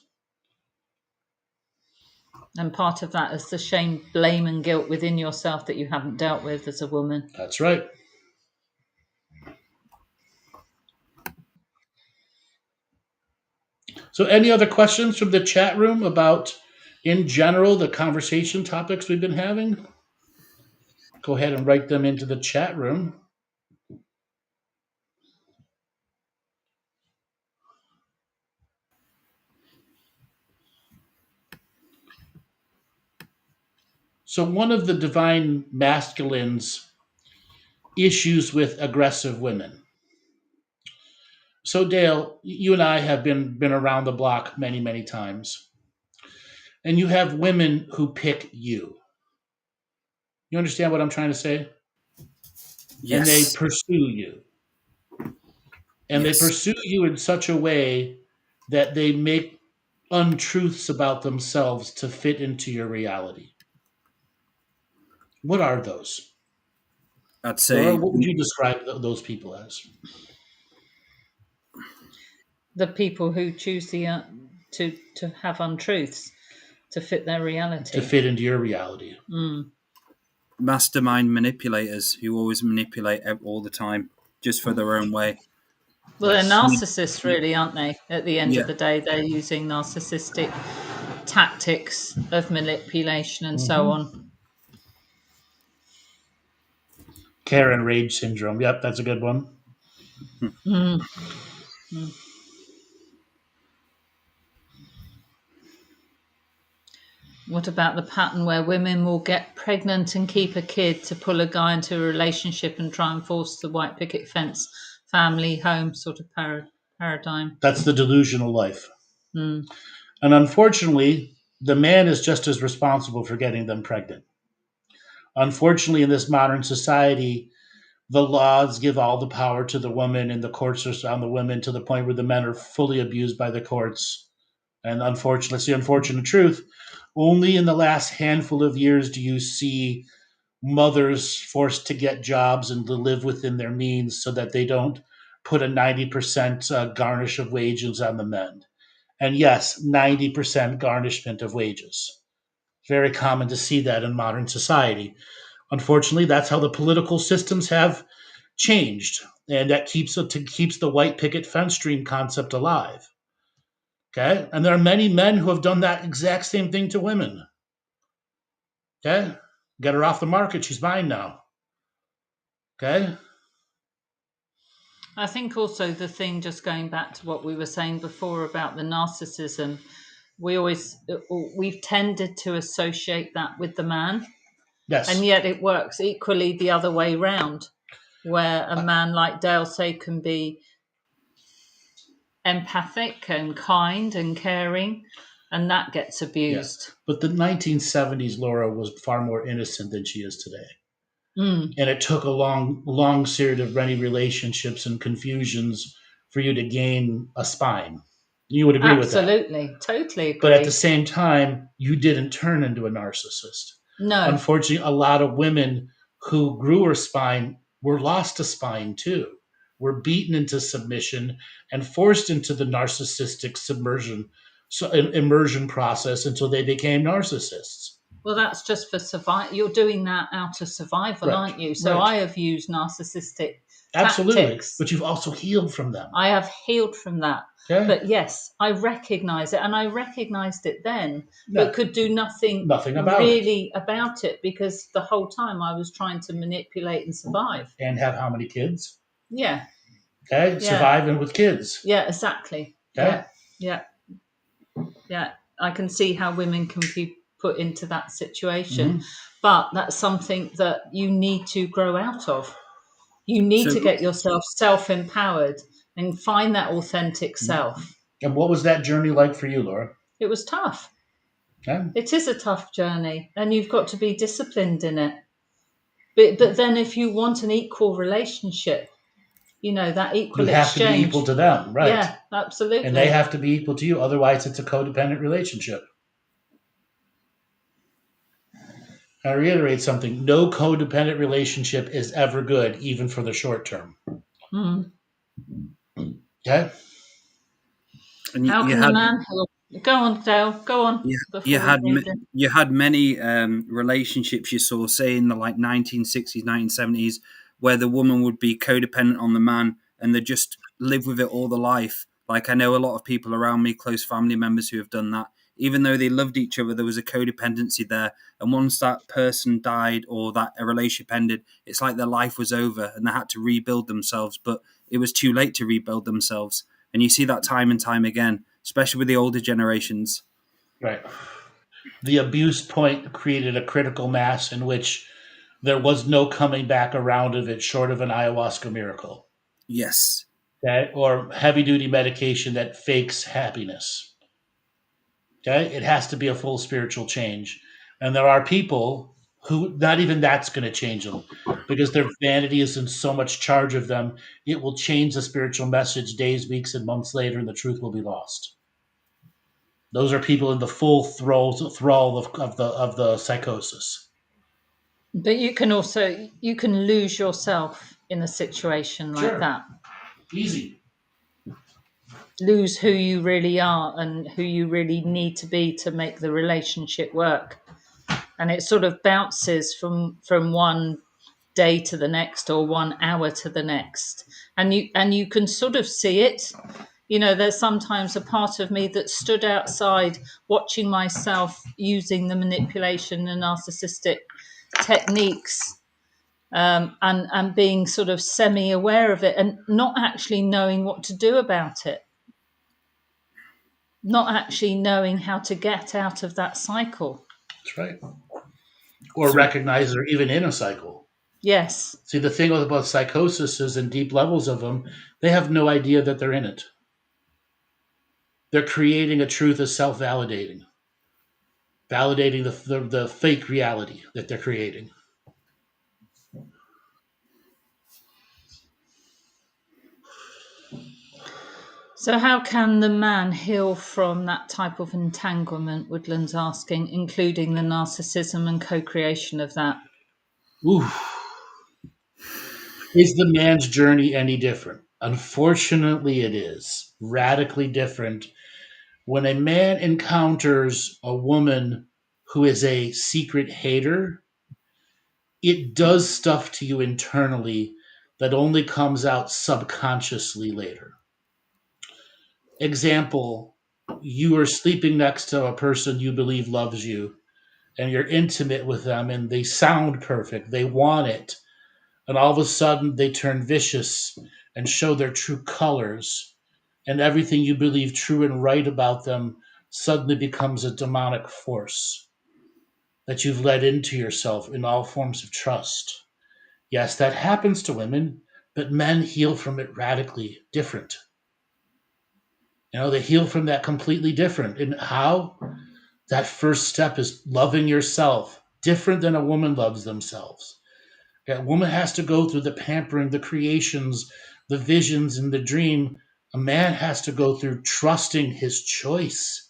And part of that is the shame, blame, and guilt within yourself that you haven't dealt with as a woman. That's right. So any other questions from the chat room about, in general, the conversation topics we've been having? Go ahead and write them into the chat room. So one of the divine masculines issues with aggressive women. So Dale, you and I have been around the block many, many times. And you have women who pick you. You understand what I'm trying to say? Yes. And they pursue you. And they pursue you in such a way that they make untruths about themselves to fit into your reality. What are those? I'd say... Laura, what would you describe those people as? The people who choose to have untruths to fit their reality. To fit into your reality. Mastermind manipulators who always manipulate all the time just for their own way. Well, they're narcissists, really, aren't they? At the end of the day, they're using narcissistic tactics of manipulation and so on. Karen rage syndrome. Yep, that's a good one. What about the pattern where women will get pregnant and keep a kid to pull a guy into a relationship and try and force the white picket fence family home sort of paradigm? That's the delusional life. And unfortunately, the man is just as responsible for getting them pregnant. Unfortunately, in this modern society, the laws give all the power to the woman and the courts are on the women to the point where the men are fully abused by the courts. And unfortunately, it's the unfortunate truth. Only in the last handful of years do you see mothers forced to get jobs and to live within their means so that they don't put a 90% garnish of wages on the men. And yes, 90% garnishment of wages. Very common to see that in modern society. Unfortunately, that's how the political systems have changed. And that keeps the white picket fence dream concept alive. Okay? And there are many men who have done that exact same thing to women. Okay? Get her off the market. She's mine now. Okay? I think also the thing, just going back to what we were saying before about the narcissism, we've tended to associate that with the man, Yes. and yet it works equally the other way round, where a man like Dale say can be empathic and kind and caring, and that gets abused. But the 1970s Laura was far more innocent than she is today. And it took a long series of many relationships and confusions for you to gain a spine. You would agree with that? Absolutely, totally agree. But at the same time, you didn't turn into a narcissist. No. Unfortunately, a lot of women who grew her spine were lost a spine too, were beaten into submission and forced into the narcissistic immersion process until they became narcissists. Well, that's just for survival. You're doing that out of survival, aren't you? So I have used narcissistic tactics. But you've also healed from them. I have healed from that. Okay. But yes, I recognize it, and I recognized it then, but could do nothing about it, because the whole time I was trying to manipulate and survive. And have how many kids? Yeah. Okay, surviving with kids. Yeah, exactly. Okay. Yeah. I can see how women can be put into that situation, but that's something that you need to grow out of. You need to get yourself self-empowered and find that authentic self. And what was that journey like for you, Laura? It was tough. Okay. It is a tough journey, and you've got to be disciplined in it. But then if you want an equal relationship, that equal exchange. You have to be equal to them, right? Yeah, absolutely. And they have to be equal to you. Otherwise, it's a codependent relationship. I reiterate something. No codependent relationship is ever good, even for the short term. Okay? And How can the man help? Go on, Dale. Go on. You had many relationships you saw, say, in the 1960s, 1970s, where the woman would be codependent on the man and they just live with it all their life. Like, I know a lot of people around me, close family members, who have done that. Even though they loved each other, there was a codependency there. And once that person died or that a relationship ended, it's like their life was over and they had to rebuild themselves. But it was too late to rebuild themselves. And you see that time and time again, especially with the older generations. Right. The abuse point created a critical mass in which there was no coming back around of it short of an ayahuasca miracle. Yes. Okay? Or heavy-duty medication that fakes happiness. Okay? It has to be a full spiritual change. And there are people who not even that's going to change them because their vanity is in so much charge of them. It will change the spiritual message days, weeks, and months later, and the truth will be lost. Those are people in the full thrall of the psychosis. But you can lose yourself in a situation like that. Easy. Lose who you really are and who you really need to be to make the relationship work. And it sort of bounces from one day to the next or 1 hour to the next. And you can sort of see it. There's sometimes a part of me that stood outside watching myself using the manipulation and narcissistic techniques and being sort of semi-aware of it and not actually knowing what to do about it. Not actually knowing how to get out of that cycle. That's right. Or recognize they're even in a cycle. Yes. See, the thing about psychosis is in deep levels of them, they have no idea that they're in it. They're creating a truth as self-validating. Validating the fake reality that they're creating. So how can the man heal from that type of entanglement, Woodland's asking, including the narcissism and co-creation of that? Ooh. Is the man's journey any different? Unfortunately, it is radically different. When a man encounters a woman who is a secret hater, it does stuff to you internally that only comes out subconsciously later. Example, you are sleeping next to a person you believe loves you, and you're intimate with them, and they sound perfect. They want it. And all of a sudden, they turn vicious, and show their true colors, and everything you believe true and right about them suddenly becomes a demonic force that you've let into yourself in all forms of trust. Yes, that happens to women, but men heal from it radically different. They heal from that completely different. And how? That first step is loving yourself different than a woman loves themselves. A woman has to go through the pampering, the creations, the visions, and the dream. A man has to go through trusting his choice,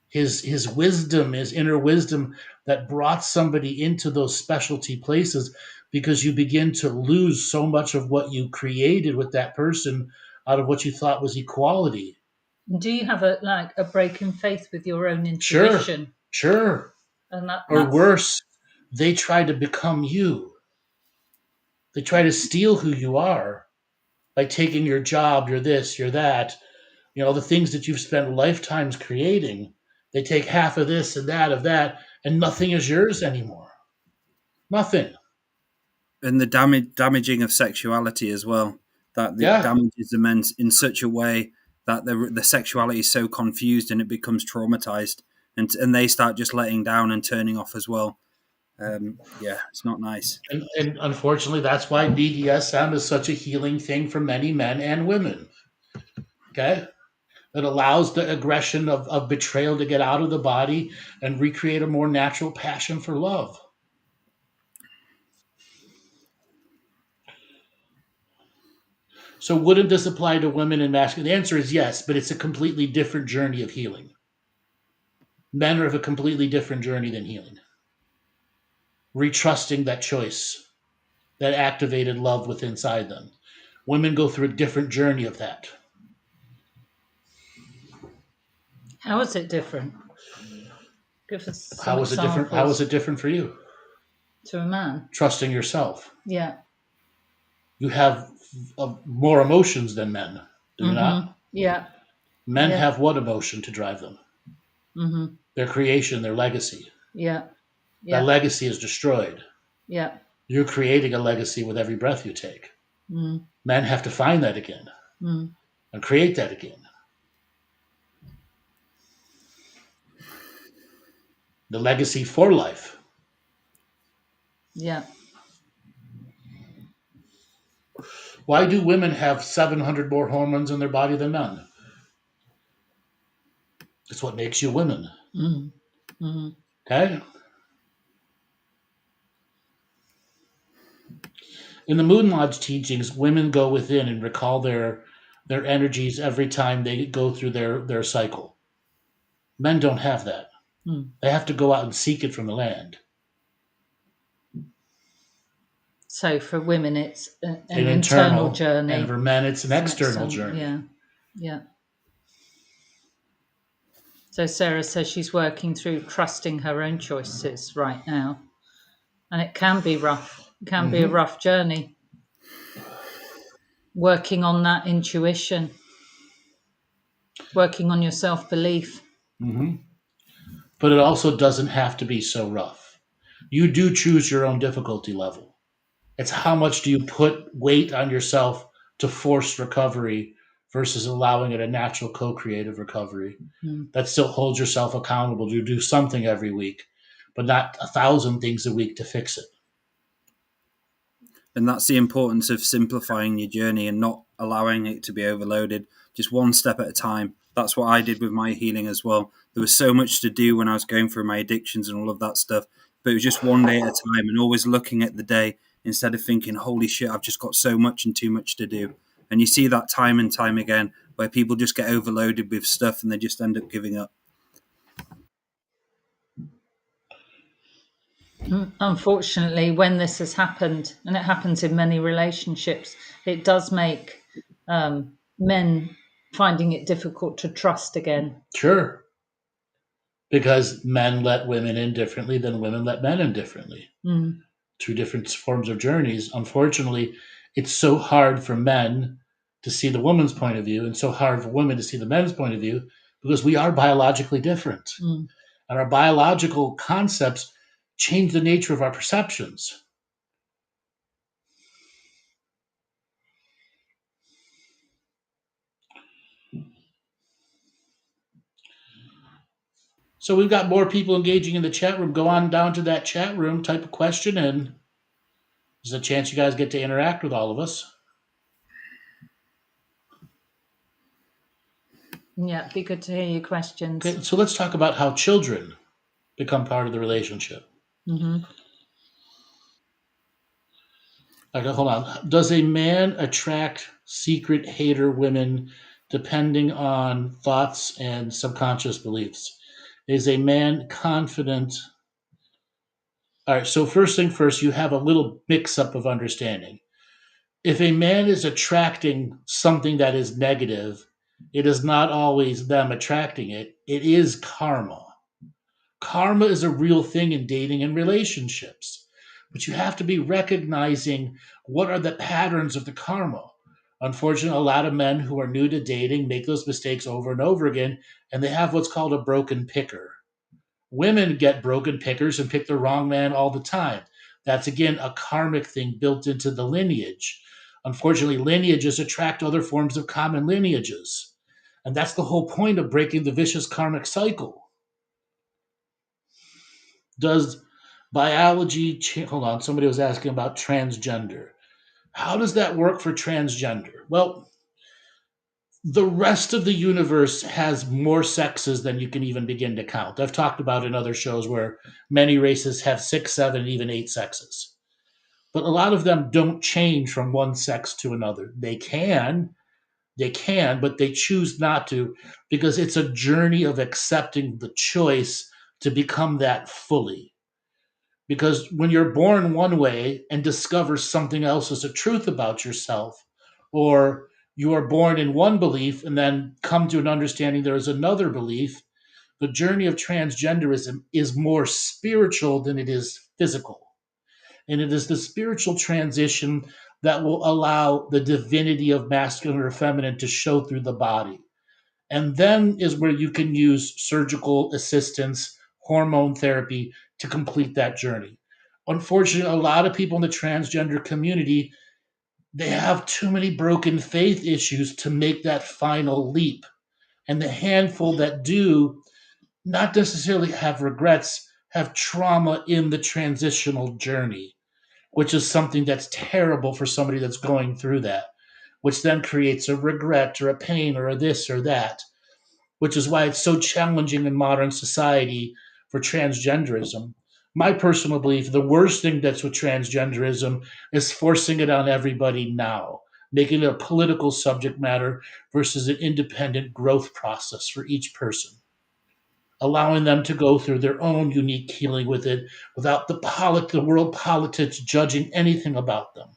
his wisdom, his inner wisdom that brought somebody into those specialty places, because you begin to lose so much of what you created with that person out of what you thought was equality. Do you have a break in faith with your own Sure, intuition? sure. And Or worse, they try to become you. They try to steal who you are by taking your job, your this, your that, the things that you've spent lifetimes creating. They take half of this and that of that, and nothing is yours anymore. Nothing. And the damaging of sexuality as well. That it Yeah. damages the men in such a way that the sexuality is so confused and it becomes traumatized, and they start just letting down and turning off as well. Yeah, it's not nice. And unfortunately, that's why BDSM is such a healing thing for many men and women. Okay? It allows the aggression of betrayal to get out of the body and recreate a more natural passion for love. So wouldn't this apply to women and masculine? The answer is yes, but it's a completely different journey of healing. Men are of a completely different journey than healing. Retrusting that choice, that activated love within inside them. Women go through a different journey of that. how is it different? Give us some How is it different? How is it different for you? To a man? Trusting yourself. Yeah. You have more emotions than men, do you not? Yeah. Men have what emotion to drive them? Mm-hmm. Their creation, their legacy. Yeah. That legacy is destroyed. Yeah. You're creating a legacy with every breath you take. Men have to find that again and create that again. The legacy for life. Yeah. Why do women have 700 more hormones in their body than men? It's what makes you women. Okay? In the Moon Lodge teachings, women go within and recall their energies every time they go through their cycle. Men don't have that. They have to go out and seek it from the land. So for women, it's an internal journey. And for men, it's an external journey. Yeah. Yeah. So Sarah says she's working through trusting her own choices right now. And it can be rough. It can be a rough journey. Working on that intuition. Working on your self-belief. But it also doesn't have to be so rough. You do choose your own difficulty level. It's how much do you put weight on yourself to force recovery versus allowing it a natural co-creative recovery that still holds yourself accountable to do something every week, but not 1,000 things a week to fix it. And that's the importance of simplifying your journey and not allowing it to be overloaded, just one step at a time. That's what I did with my healing as well. There was so much to do when I was going through my addictions and all of that stuff, but it was just one day at a time and always looking at the day instead of thinking, holy shit, I've just got so much and too much to do. And you see that time and time again where people just get overloaded with stuff and they just end up giving up. Unfortunately, when this has happened, and it happens in many relationships, it does make men finding it difficult to trust again. Sure. Because men let women in differently than women let men in differently. Two different forms of journeys. Unfortunately, it's so hard for men to see the woman's point of view and so hard for women to see the men's point of view because we are biologically different. And our biological concepts change the nature of our perceptions. So we've got more people engaging in the chat room. Go on down to that chat room, type a question in. There's a chance you guys get to interact with all of us. Yeah, it'd be good to hear your questions. Okay, so let's talk about how children become part of the relationship. Mm-hmm. Okay, hold on. Does a man attract secret hater women depending on thoughts and subconscious beliefs? Is a man confident? All right, so first thing first, you have a little mix up of understanding. If a man is attracting something that is negative, it is not always them attracting it, it is karma. Karma is a real thing in dating and relationships, but you have to be recognizing what are the patterns of the karma. Unfortunately, a lot of men who are new to dating make those mistakes over and over again, and they have what's called a broken picker. Women get broken pickers and pick the wrong man all the time. That's again a karmic thing built into the lineage. Unfortunately, lineages attract other forms of common lineages. And that's the whole point of breaking the vicious karmic cycle. Does biology hold on, somebody was asking about transgender. How does that work for transgender? Well, the rest of the universe has more sexes than you can even begin to count. I've talked about in other shows where many races have 6, 7, even 8 sexes. But a lot of them don't change from one sex to another. They can, but they choose not to because it's a journey of accepting the choice to become that fully. Because when you're born one way and discover something else as a truth about yourself, or you are born in one belief and then come to an understanding there is another belief, the journey of transgenderism is more spiritual than it is physical. And it is the spiritual transition that will allow the divinity of masculine or feminine to show through the body. And then is where you can use surgical assistance, hormone therapy to complete that journey. Unfortunately, a lot of people in the transgender community, they have too many broken faith issues to make that final leap. And the handful that do not necessarily have regrets, have trauma in the transitional journey, which is something that's terrible for somebody that's going through that, which then creates a regret or a pain or a this or that, which is why it's so challenging in modern society for transgenderism. My personal belief, the worst thing that's with transgenderism is forcing it on everybody now, making it a political subject matter versus an independent growth process for each person, allowing them to go through their own unique healing with it without the world politics judging anything about them.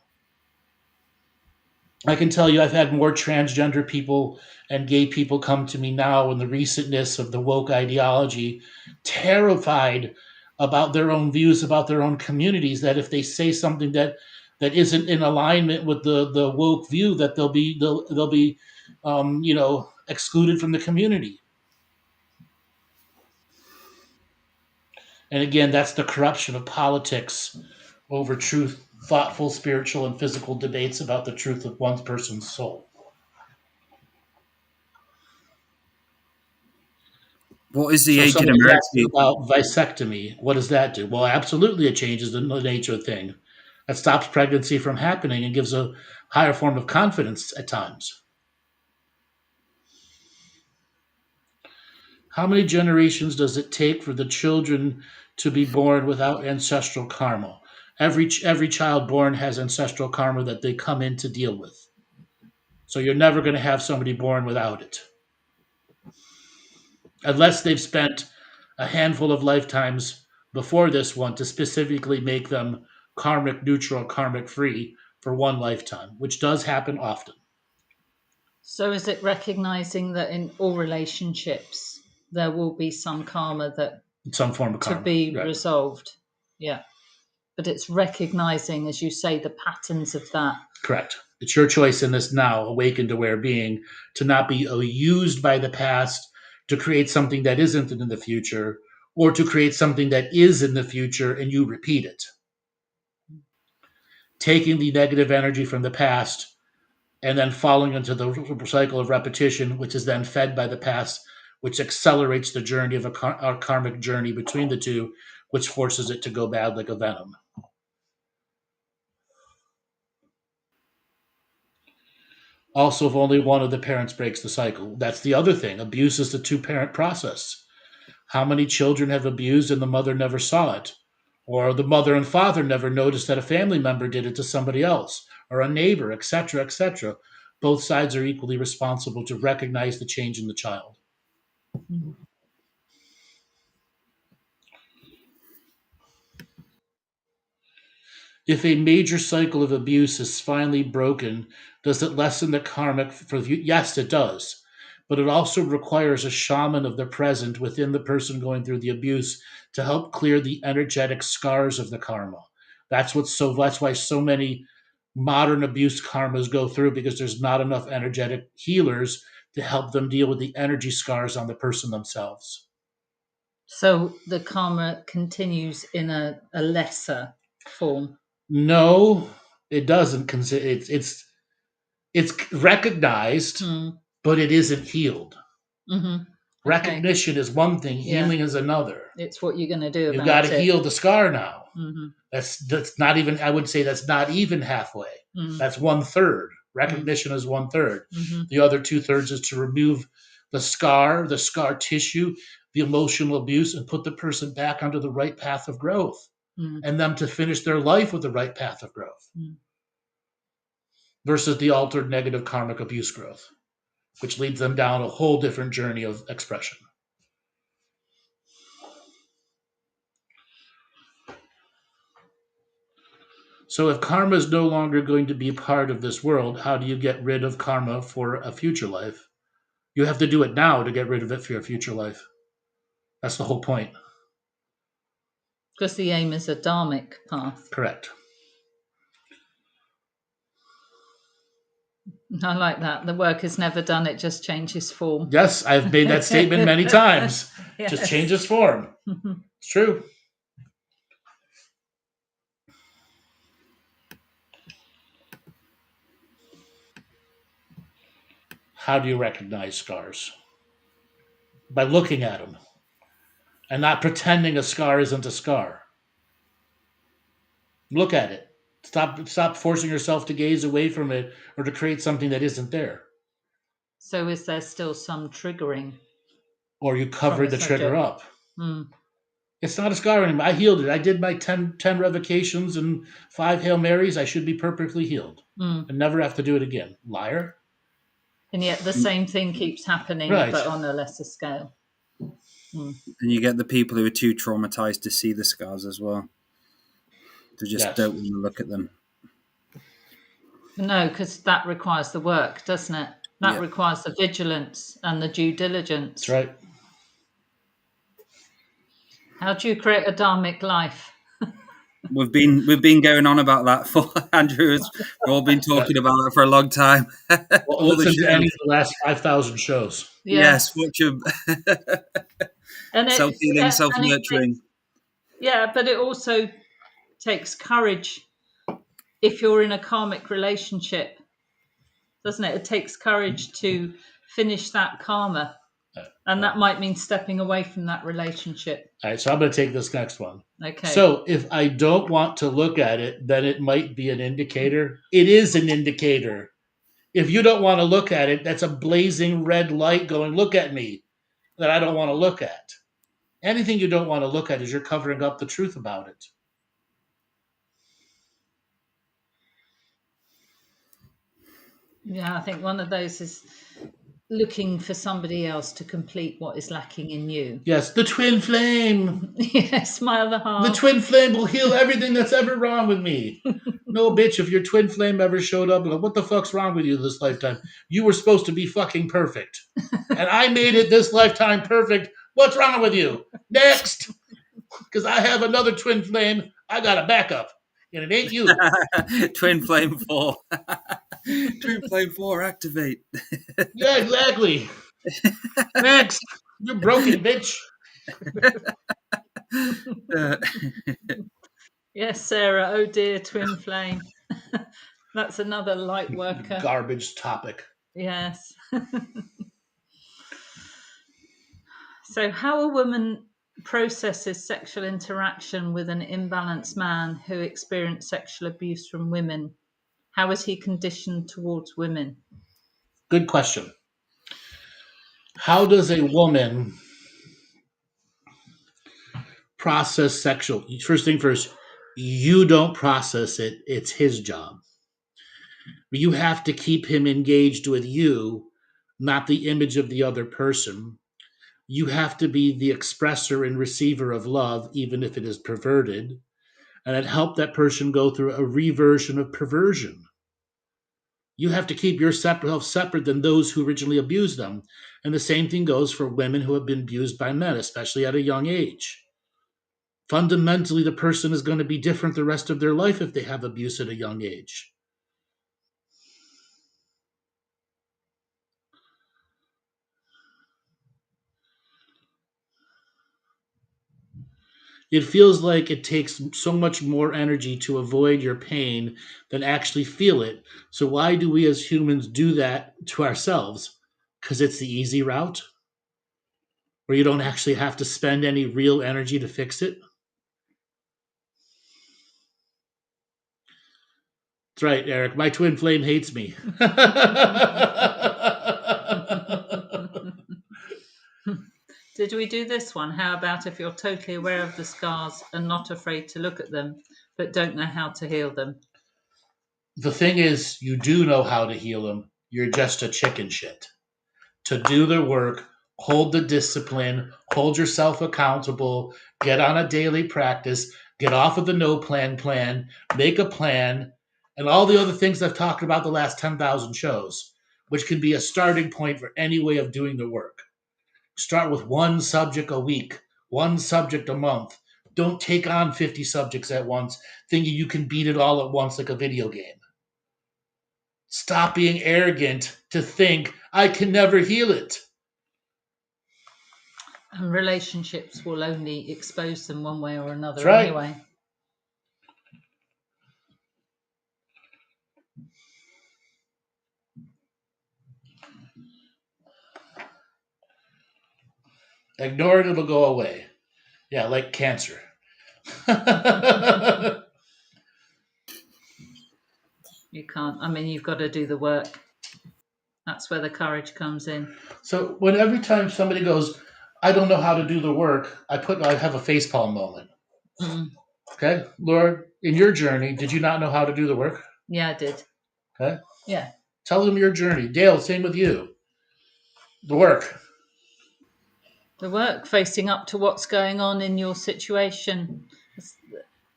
I can tell you I've had more transgender people and gay people come to me now in the recentness of the woke ideology, terrified about their own views, about their own communities, that if they say something that isn't in alignment with the woke view, that they'll be excluded from the community. And again, that's the corruption of politics over truth, thoughtful, spiritual, and physical debates about the truth of one person's soul. What is the So age in somebody's asking America? about vasectomy. What does that do? Well, absolutely, it changes the nature of the thing. That stops pregnancy from happening and gives a higher form of confidence at times. How many generations does it take for the children to be born without ancestral karma? Every child born has ancestral karma that they come in to deal with. So you're never going to have somebody born without it, unless they've spent a handful of lifetimes before this one to specifically make them karmic neutral, karmic free for one lifetime, which does happen often. So is it recognizing that in all relationships there will be some karma that Some form of karma to be right. resolved? Yeah. But it's recognizing, as you say, the patterns of that. Correct. It's your choice in this now awakened aware being to not be used by the past to create something that isn't in the future, or to create something that is in the future and you repeat it. Taking the negative energy from the past and then falling into the cycle of repetition, which is then fed by the past, which accelerates the journey of a karmic journey between the two, which forces it to go bad like a venom. Also, if only one of the parents breaks the cycle. That's the other thing. Abuse is the two-parent process. How many children have abused and the mother never saw it? Or the mother and father never noticed that a family member did it to somebody else, or a neighbor, etc., etc. Both sides are equally responsible to recognize the change in the child. Mhm. If a major cycle of abuse is finally broken, does it lessen the karmic for you? Yes, it does. But it also requires a shaman of the present within the person going through the abuse to help clear the energetic scars of the karma. That's why so many modern abuse karmas go through, because there's not enough energetic healers to help them deal with the energy scars on the person themselves. So the karma continues in a lesser form. No, it doesn't. It's recognized, but it isn't healed. Mm-hmm. Recognition is one thing, healing is another. It's what you're going to do. You've got to heal the scar now. Mm-hmm. That's not even. I would say that's not even halfway. Mm-hmm. That's 1/3. Recognition is 1/3. Mm-hmm. The other 2/3 is to remove the scar tissue, the emotional abuse, and put the person back onto the right path of growth, and them to finish their life with the right path of growth. Versus the altered negative karmic abuse growth, which leads them down a whole different journey of expression. So if karma is no longer going to be a part of this world, how do you get rid of karma for a future life? You have to do it now to get rid of it for your future life. That's the whole point. Because the aim is a dharmic path. Correct. I like that. The work is never done, it just changes form. Yes, I've made that statement many times. Yes. Just changes form. It's true. How do you recognize scars? By looking at them and not pretending a scar isn't a scar. Look at it. Stop forcing yourself to gaze away from it or to create something that isn't there. So is there still some triggering? Or you covered the trigger up. It's not a scar anymore. I healed it. I did my 10 revocations and 5 Hail Marys. I should be perfectly healed and never have to do it again. Liar. And yet the same thing keeps happening, right, but on a lesser scale. And you get the people who are too traumatized to see the scars as well. They just don't want to look at them. No, because that requires the work, doesn't it? That requires the vigilance and the due diligence. That's right. How do you create a dharmic life? We've been going on about that for Andrew. We've all been talking about that for a long time. Well, listen to any of the last 5,000 shows. Yes, watch them. Self-healing, self-nurturing. Yeah, but it also takes courage if you're in a karmic relationship, doesn't it? It takes courage to finish that karma. And that might mean stepping away from that relationship. All right, so I'm going to take this next one. Okay. So if I don't want to look at it, then it might be an indicator. It is an indicator. If you don't want to look at it, that's a blazing red light going, look at me, that I don't want to look at. Anything you don't want to look at is you're covering up the truth about it. Yeah, I think one of those is looking for somebody else to complete what is lacking in you. Yes, the twin flame. Yes, my other half. The twin flame will heal everything that's ever wrong with me. No, bitch, if your twin flame ever showed up, like, what the fuck's wrong with you this lifetime? You were supposed to be fucking perfect. And I made it this lifetime perfect. What's wrong with you? Next. Because I have another twin flame. I got a backup. And it ain't you. Twin flame 4. Twin flame 4, activate. Yeah, exactly. Next. You're broken, bitch. Yes, Sarah. Oh dear, twin flame. That's another light worker. Garbage topic. Yes. So, how a woman processes sexual interaction with an imbalanced man who experienced sexual abuse from women. How is he conditioned towards women? Good question. How does a woman process sexual? First thing first, you don't process it, it's his job. You have to keep him engaged with you, not the image of the other person. You have to be the expresser and receiver of love, even if it is perverted, and it helped that person go through a reversion of perversion. You have to keep yourself separate than those who originally abused them. And the same thing goes for women who have been abused by men, especially at a young age. Fundamentally, the person is going to be different the rest of their life if they have abuse at a young age. It feels like it takes so much more energy to avoid your pain than actually feel it. So, why do we as humans do that to ourselves? Because it's the easy route, where you don't actually have to spend any real energy to fix it. That's right, Eric. My twin flame hates me. Did we do this one? How about if you're totally aware of the scars and not afraid to look at them, but don't know how to heal them? The thing is, you do know how to heal them. You're just a chicken shit. To do the work, hold the discipline, hold yourself accountable, get on a daily practice, get off of the no plan, make a plan, and all the other things I've talked about the last 10,000 shows, which can be a starting point for any way of doing the work. Start with one subject a week, one subject a month. Don't take on 50 subjects at once, thinking you can beat it all at once like a video game. Stop being arrogant to think I can never heal it. And relationships will only expose them one way or another. That's right. Anyway. Ignore it, it'll go away. Yeah, like cancer. You can't. I mean, you've got to do the work. That's where the courage comes in. So when every time somebody goes, I don't know how to do the work, I have a facepalm moment. Mm. Okay, Laura, in your journey, did you not know how to do the work? Yeah, I did. Okay. Yeah. Tell them your journey. Dale, same with you. The work. The work, facing up to what's going on in your situation.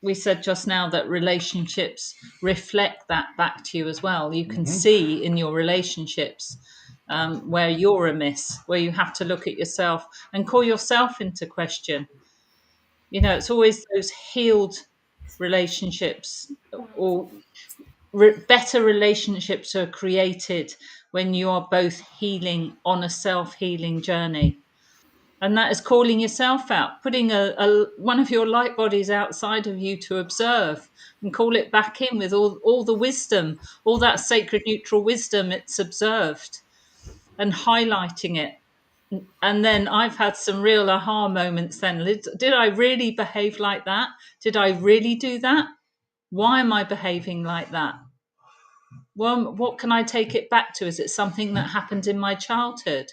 We said just now that relationships reflect that back to you as well. You can see in your relationships where you're amiss, where you have to look at yourself and call yourself into question. You know, it's always those healed relationships or better relationships are created when you are both healing on a self-healing journey. And that is calling yourself out, putting one of your light bodies outside of you to observe and call it back in with all the wisdom, all that sacred neutral wisdom it's observed, and highlighting it. And then I've had some real aha moments then. Did I really behave like that? Did I really do that? Why am I behaving like that? Well, what can I take it back to? Is it something that happened in my childhood?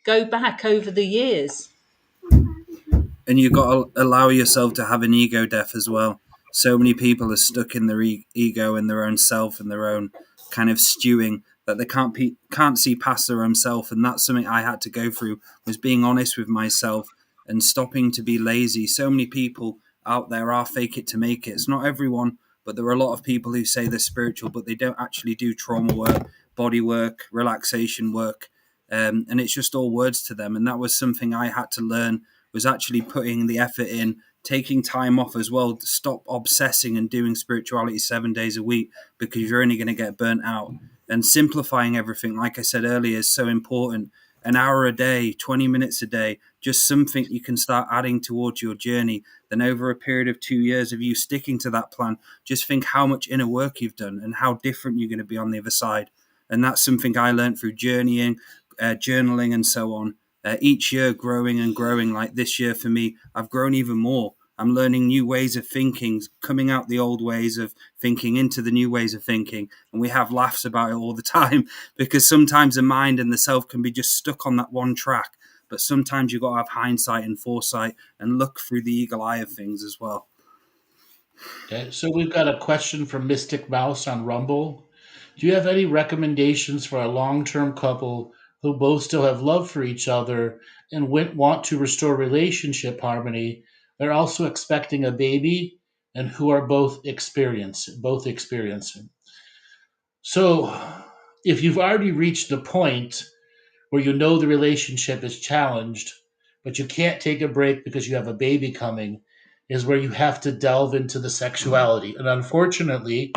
Go back over the years. And you've got to allow yourself to have an ego death as well. So many people are stuck in their ego and their own self and their own kind of stewing that they can't see past their own self. And that's something I had to go through, was being honest with myself and stopping to be lazy. So many people out there are fake it to make it. It's not everyone, but there are a lot of people who say they're spiritual, but they don't actually do trauma work, body work, relaxation work. And it's just all words to them. And that was something I had to learn, was actually putting the effort in, taking time off as well, to stop obsessing and doing spirituality 7 days a week, because you're only going to get burnt out. And simplifying everything, like I said earlier, is so important. An hour a day, 20 minutes a day, just something you can start adding towards your journey. Then over a period of 2 years of you sticking to that plan, just think how much inner work you've done and how different you're going to be on the other side. And that's something I learned through journeying, journaling and so on. each year growing and growing. Like this year for me, I've grown even more. I'm learning new ways of thinking, coming out the old ways of thinking into the new ways of thinking. And we have laughs about it all the time because sometimes the mind and the self can be just stuck on that one track. But sometimes you've got to have hindsight and foresight and look through the eagle eye of things as well. Okay, so we've got a question from Mystic Mouse on Rumble. Do you have any recommendations for a long-term couple who both still have love for each other and want to restore relationship harmony? They're also expecting a baby and who are both experiencing. So, if you've already reached the point where you know the relationship is challenged, but you can't take a break because you have a baby coming, is where you have to delve into the sexuality. And unfortunately,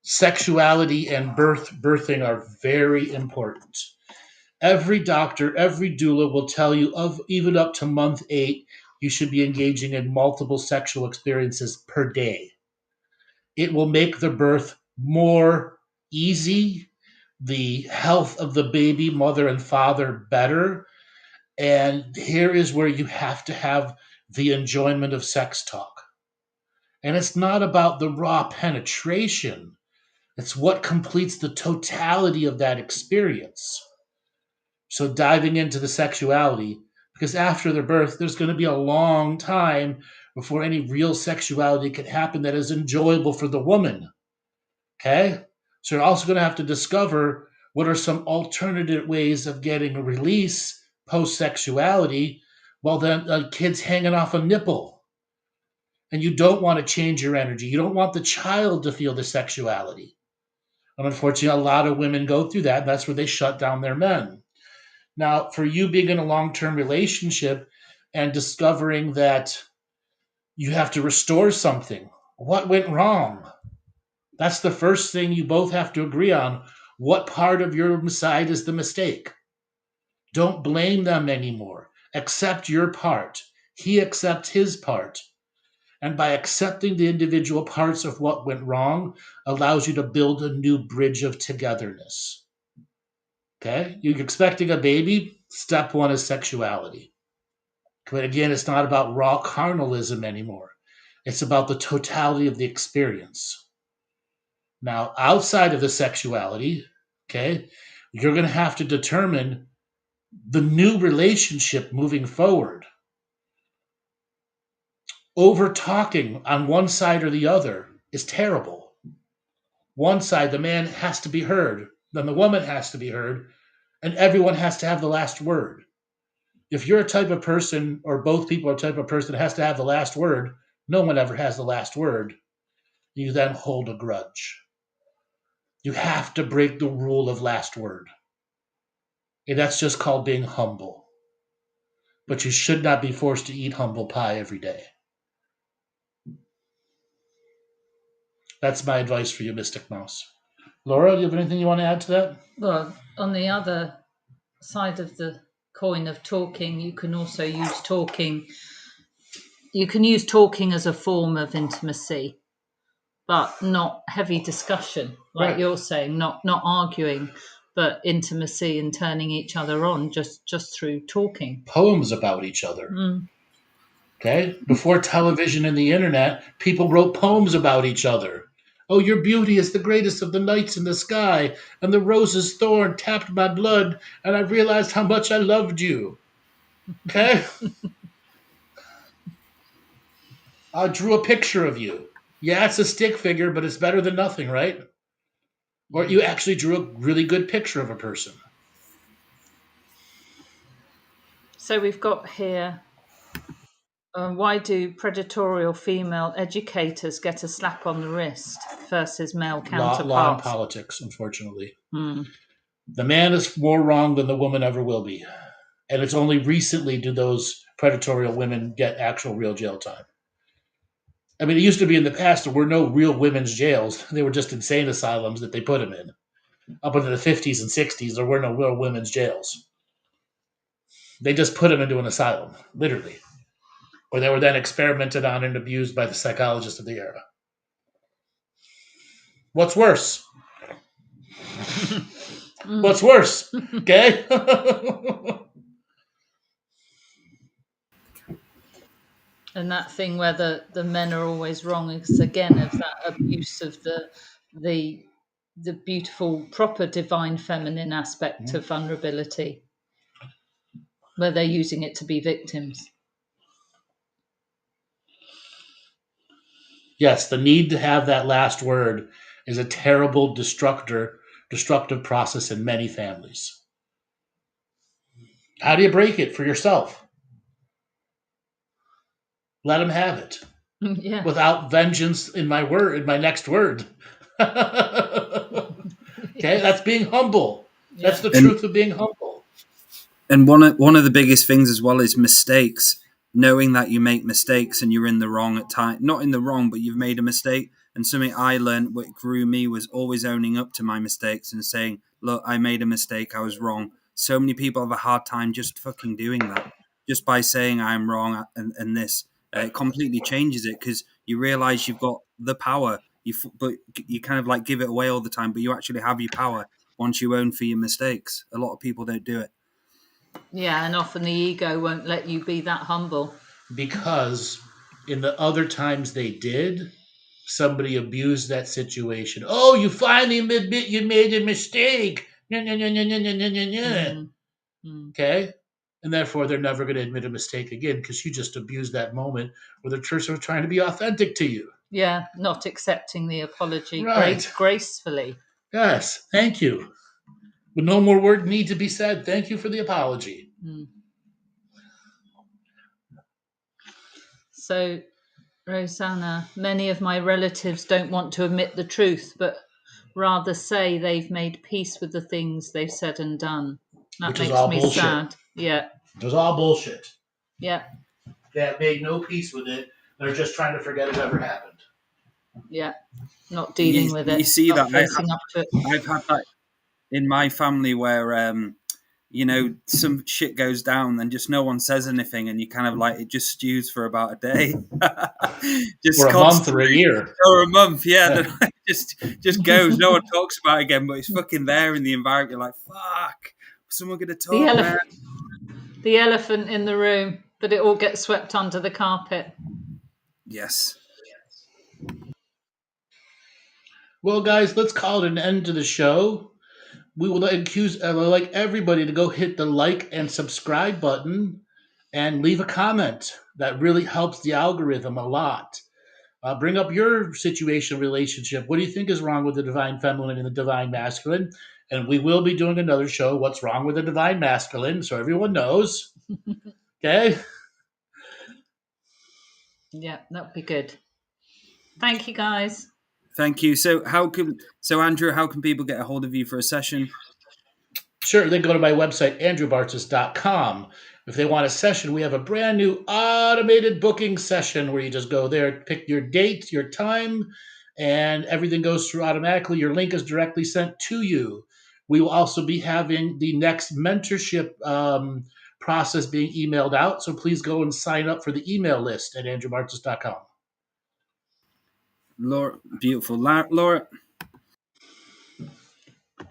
sexuality and birthing are very important. Every doctor, every doula will tell you of even up to month 8, you should be engaging in multiple sexual experiences per day. It will make the birth more easy, the health of the baby, mother and father better. And here is where you have to have the enjoyment of sex talk. And it's not about the raw penetration, it's what completes the totality of that experience. So diving into the sexuality, because after the birth, there's going to be a long time before any real sexuality can happen that is enjoyable for the woman. Okay? So you're also going to have to discover what are some alternative ways of getting a release post-sexuality while the kid's hanging off a nipple. And you don't want to change your energy. You don't want the child to feel the sexuality. And unfortunately, a lot of women go through that, and that's where they shut down their men. Now, for you being in a long-term relationship and discovering that you have to restore something, what went wrong? That's the first thing you both have to agree on. What part of your side is the mistake? Don't blame them anymore. Accept your part. He accepts his part. And by accepting the individual parts of what went wrong, allows you to build a new bridge of togetherness. Okay? You're expecting a baby? Step 1 is sexuality. But again, it's not about raw carnalism anymore. It's about the totality of the experience. Now, outside of the sexuality, okay, you're going to have to determine the new relationship moving forward. Over talking on one side or the other is terrible. One side, the man has to be heard, then the woman has to be heard, and everyone has to have the last word. If you're a type of person, or both people are a type of person that has to have the last word, no one ever has the last word. You then hold a grudge. You have to break the rule of last word. And that's just called being humble. But you should not be forced to eat humble pie every day. That's my advice for you, Mystic Mouse. Laura, do you have anything you want to add to that? Well, on the other side of the coin of talking, you can also use talking. You can use talking as a form of intimacy, but not heavy discussion, like Right. you're saying, not arguing, but intimacy and turning each other on just through talking. Poems about each other. Okay? Before television and the internet, people wrote poems about each other. Oh, your beauty is the greatest of the nights in the sky, and the rose's thorn tapped my blood, and I realized how much I loved you. Okay? I drew a picture of you. Yeah, it's a stick figure, but it's better than nothing, right? Or you actually drew a really good picture of a person. So we've got here, why do predatorial female educators get a slap on the wrist versus male counterparts? Law and politics, unfortunately. The man is more wrong than the woman ever will be. And it's only recently do those predatorial women get actual real jail time. I mean, it used to be in the past there were no real women's jails. They were just insane asylums that they put them in. Up into the 50s and 60s, there were no real women's jails. They just put them into an asylum, literally. Or they were then experimented on and abused by the psychologists of the era. What's worse? What's worse? Okay? And that thing where the men are always wrong is again of that abuse of the beautiful, proper divine feminine aspect of vulnerability, where they're using it to be victims. Yes, the need to have that last word is a terrible destructive process in many families. How do you break it for yourself? Let them have it. Yeah. Without vengeance in my next word. Okay, that's being humble. Yeah. That's the truth of being humble. And one of the biggest things as well is mistakes. Knowing that you make mistakes and you're in the wrong at time, not in the wrong, but you've made a mistake. And something I learned, what grew me, was always owning up to my mistakes and saying, "Look, I made a mistake. I was wrong." So many people have a hard time just fucking doing that, just by saying I'm wrong and this. It completely changes it because you realize you've got the power. But you kind of like give it away all the time, but you actually have your power once you own for your mistakes. A lot of people don't do it. Yeah, and often the ego won't let you be that humble. Because in the other times they did, somebody abused that situation. Oh, you finally admit you made a mistake. Okay? And therefore, they're never going to admit a mistake again because you just abused that moment where the church was trying to be authentic to you. Yeah, not accepting the apology Right. gracefully. Yes, thank you. But no more word need to be said. Thank you for the apology. So, Rosanna, many of my relatives don't want to admit the truth, but rather say they've made peace with the things they've said and done. That Which is makes all me bullshit. sad. Yeah. It was all bullshit. Yeah. They have made no peace with it. They're just trying to forget it ever happened. Yeah. Not dealing with it. You see not that facing up to it. I've had that in my family where some shit goes down and just no one says anything, and you kind of like it just stews for about a day, just or a month or a year or a month. Yeah. just goes. No one talks about it again, but it's fucking there in the environment. You're like, fuck, someone gonna talk, man. The elephant in the room, but it all gets swept under the carpet. Yes. Well, guys, let's call it an end to the show. We would like everybody to go hit the like and subscribe button and leave a comment. That really helps the algorithm a lot. Bring up your situation, relationship. What do you think is wrong with the divine feminine and the divine masculine? And we will be doing another show, What's Wrong with the Divine Masculine, so everyone knows. Okay? Yeah, that'd be good. Thank you, guys. Thank you. So Andrew, how can people get a hold of you for a session? Sure, they go to my website, andrewbartzis.com. If they want a session, we have a brand new automated booking session where you just go there, pick your date, your time, and everything goes through automatically. Your link is directly sent to you. We will also be having the next mentorship process being emailed out, so please go and sign up for the email list at andrewbartzis.com. Laura, beautiful. Laura?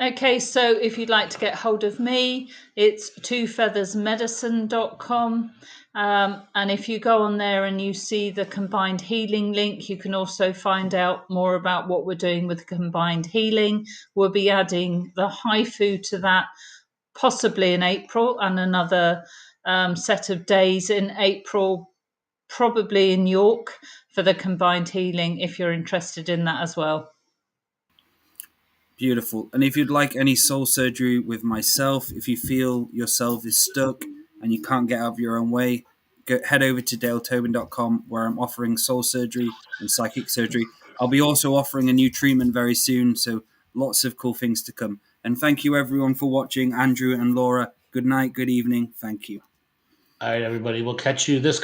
Okay, so if you'd like to get hold of me, it's twofeathersmedicine.com. And if you go on there and you see the combined healing link, you can also find out more about what we're doing with combined healing. We'll be adding the HIFU to that possibly in April, and another set of days in April, probably in York, for the combined healing, if you're interested in that as well. Beautiful. And if you'd like any soul surgery with myself, if you feel yourself is stuck and you can't get out of your own way, head over to daletobin.com, where I'm offering soul surgery and psychic surgery. I'll be also offering a new treatment very soon, so lots of cool things to come. And thank you, everyone, for watching. Andrew and Laura, good night, good evening. Thank you. All right, everybody. We'll catch you this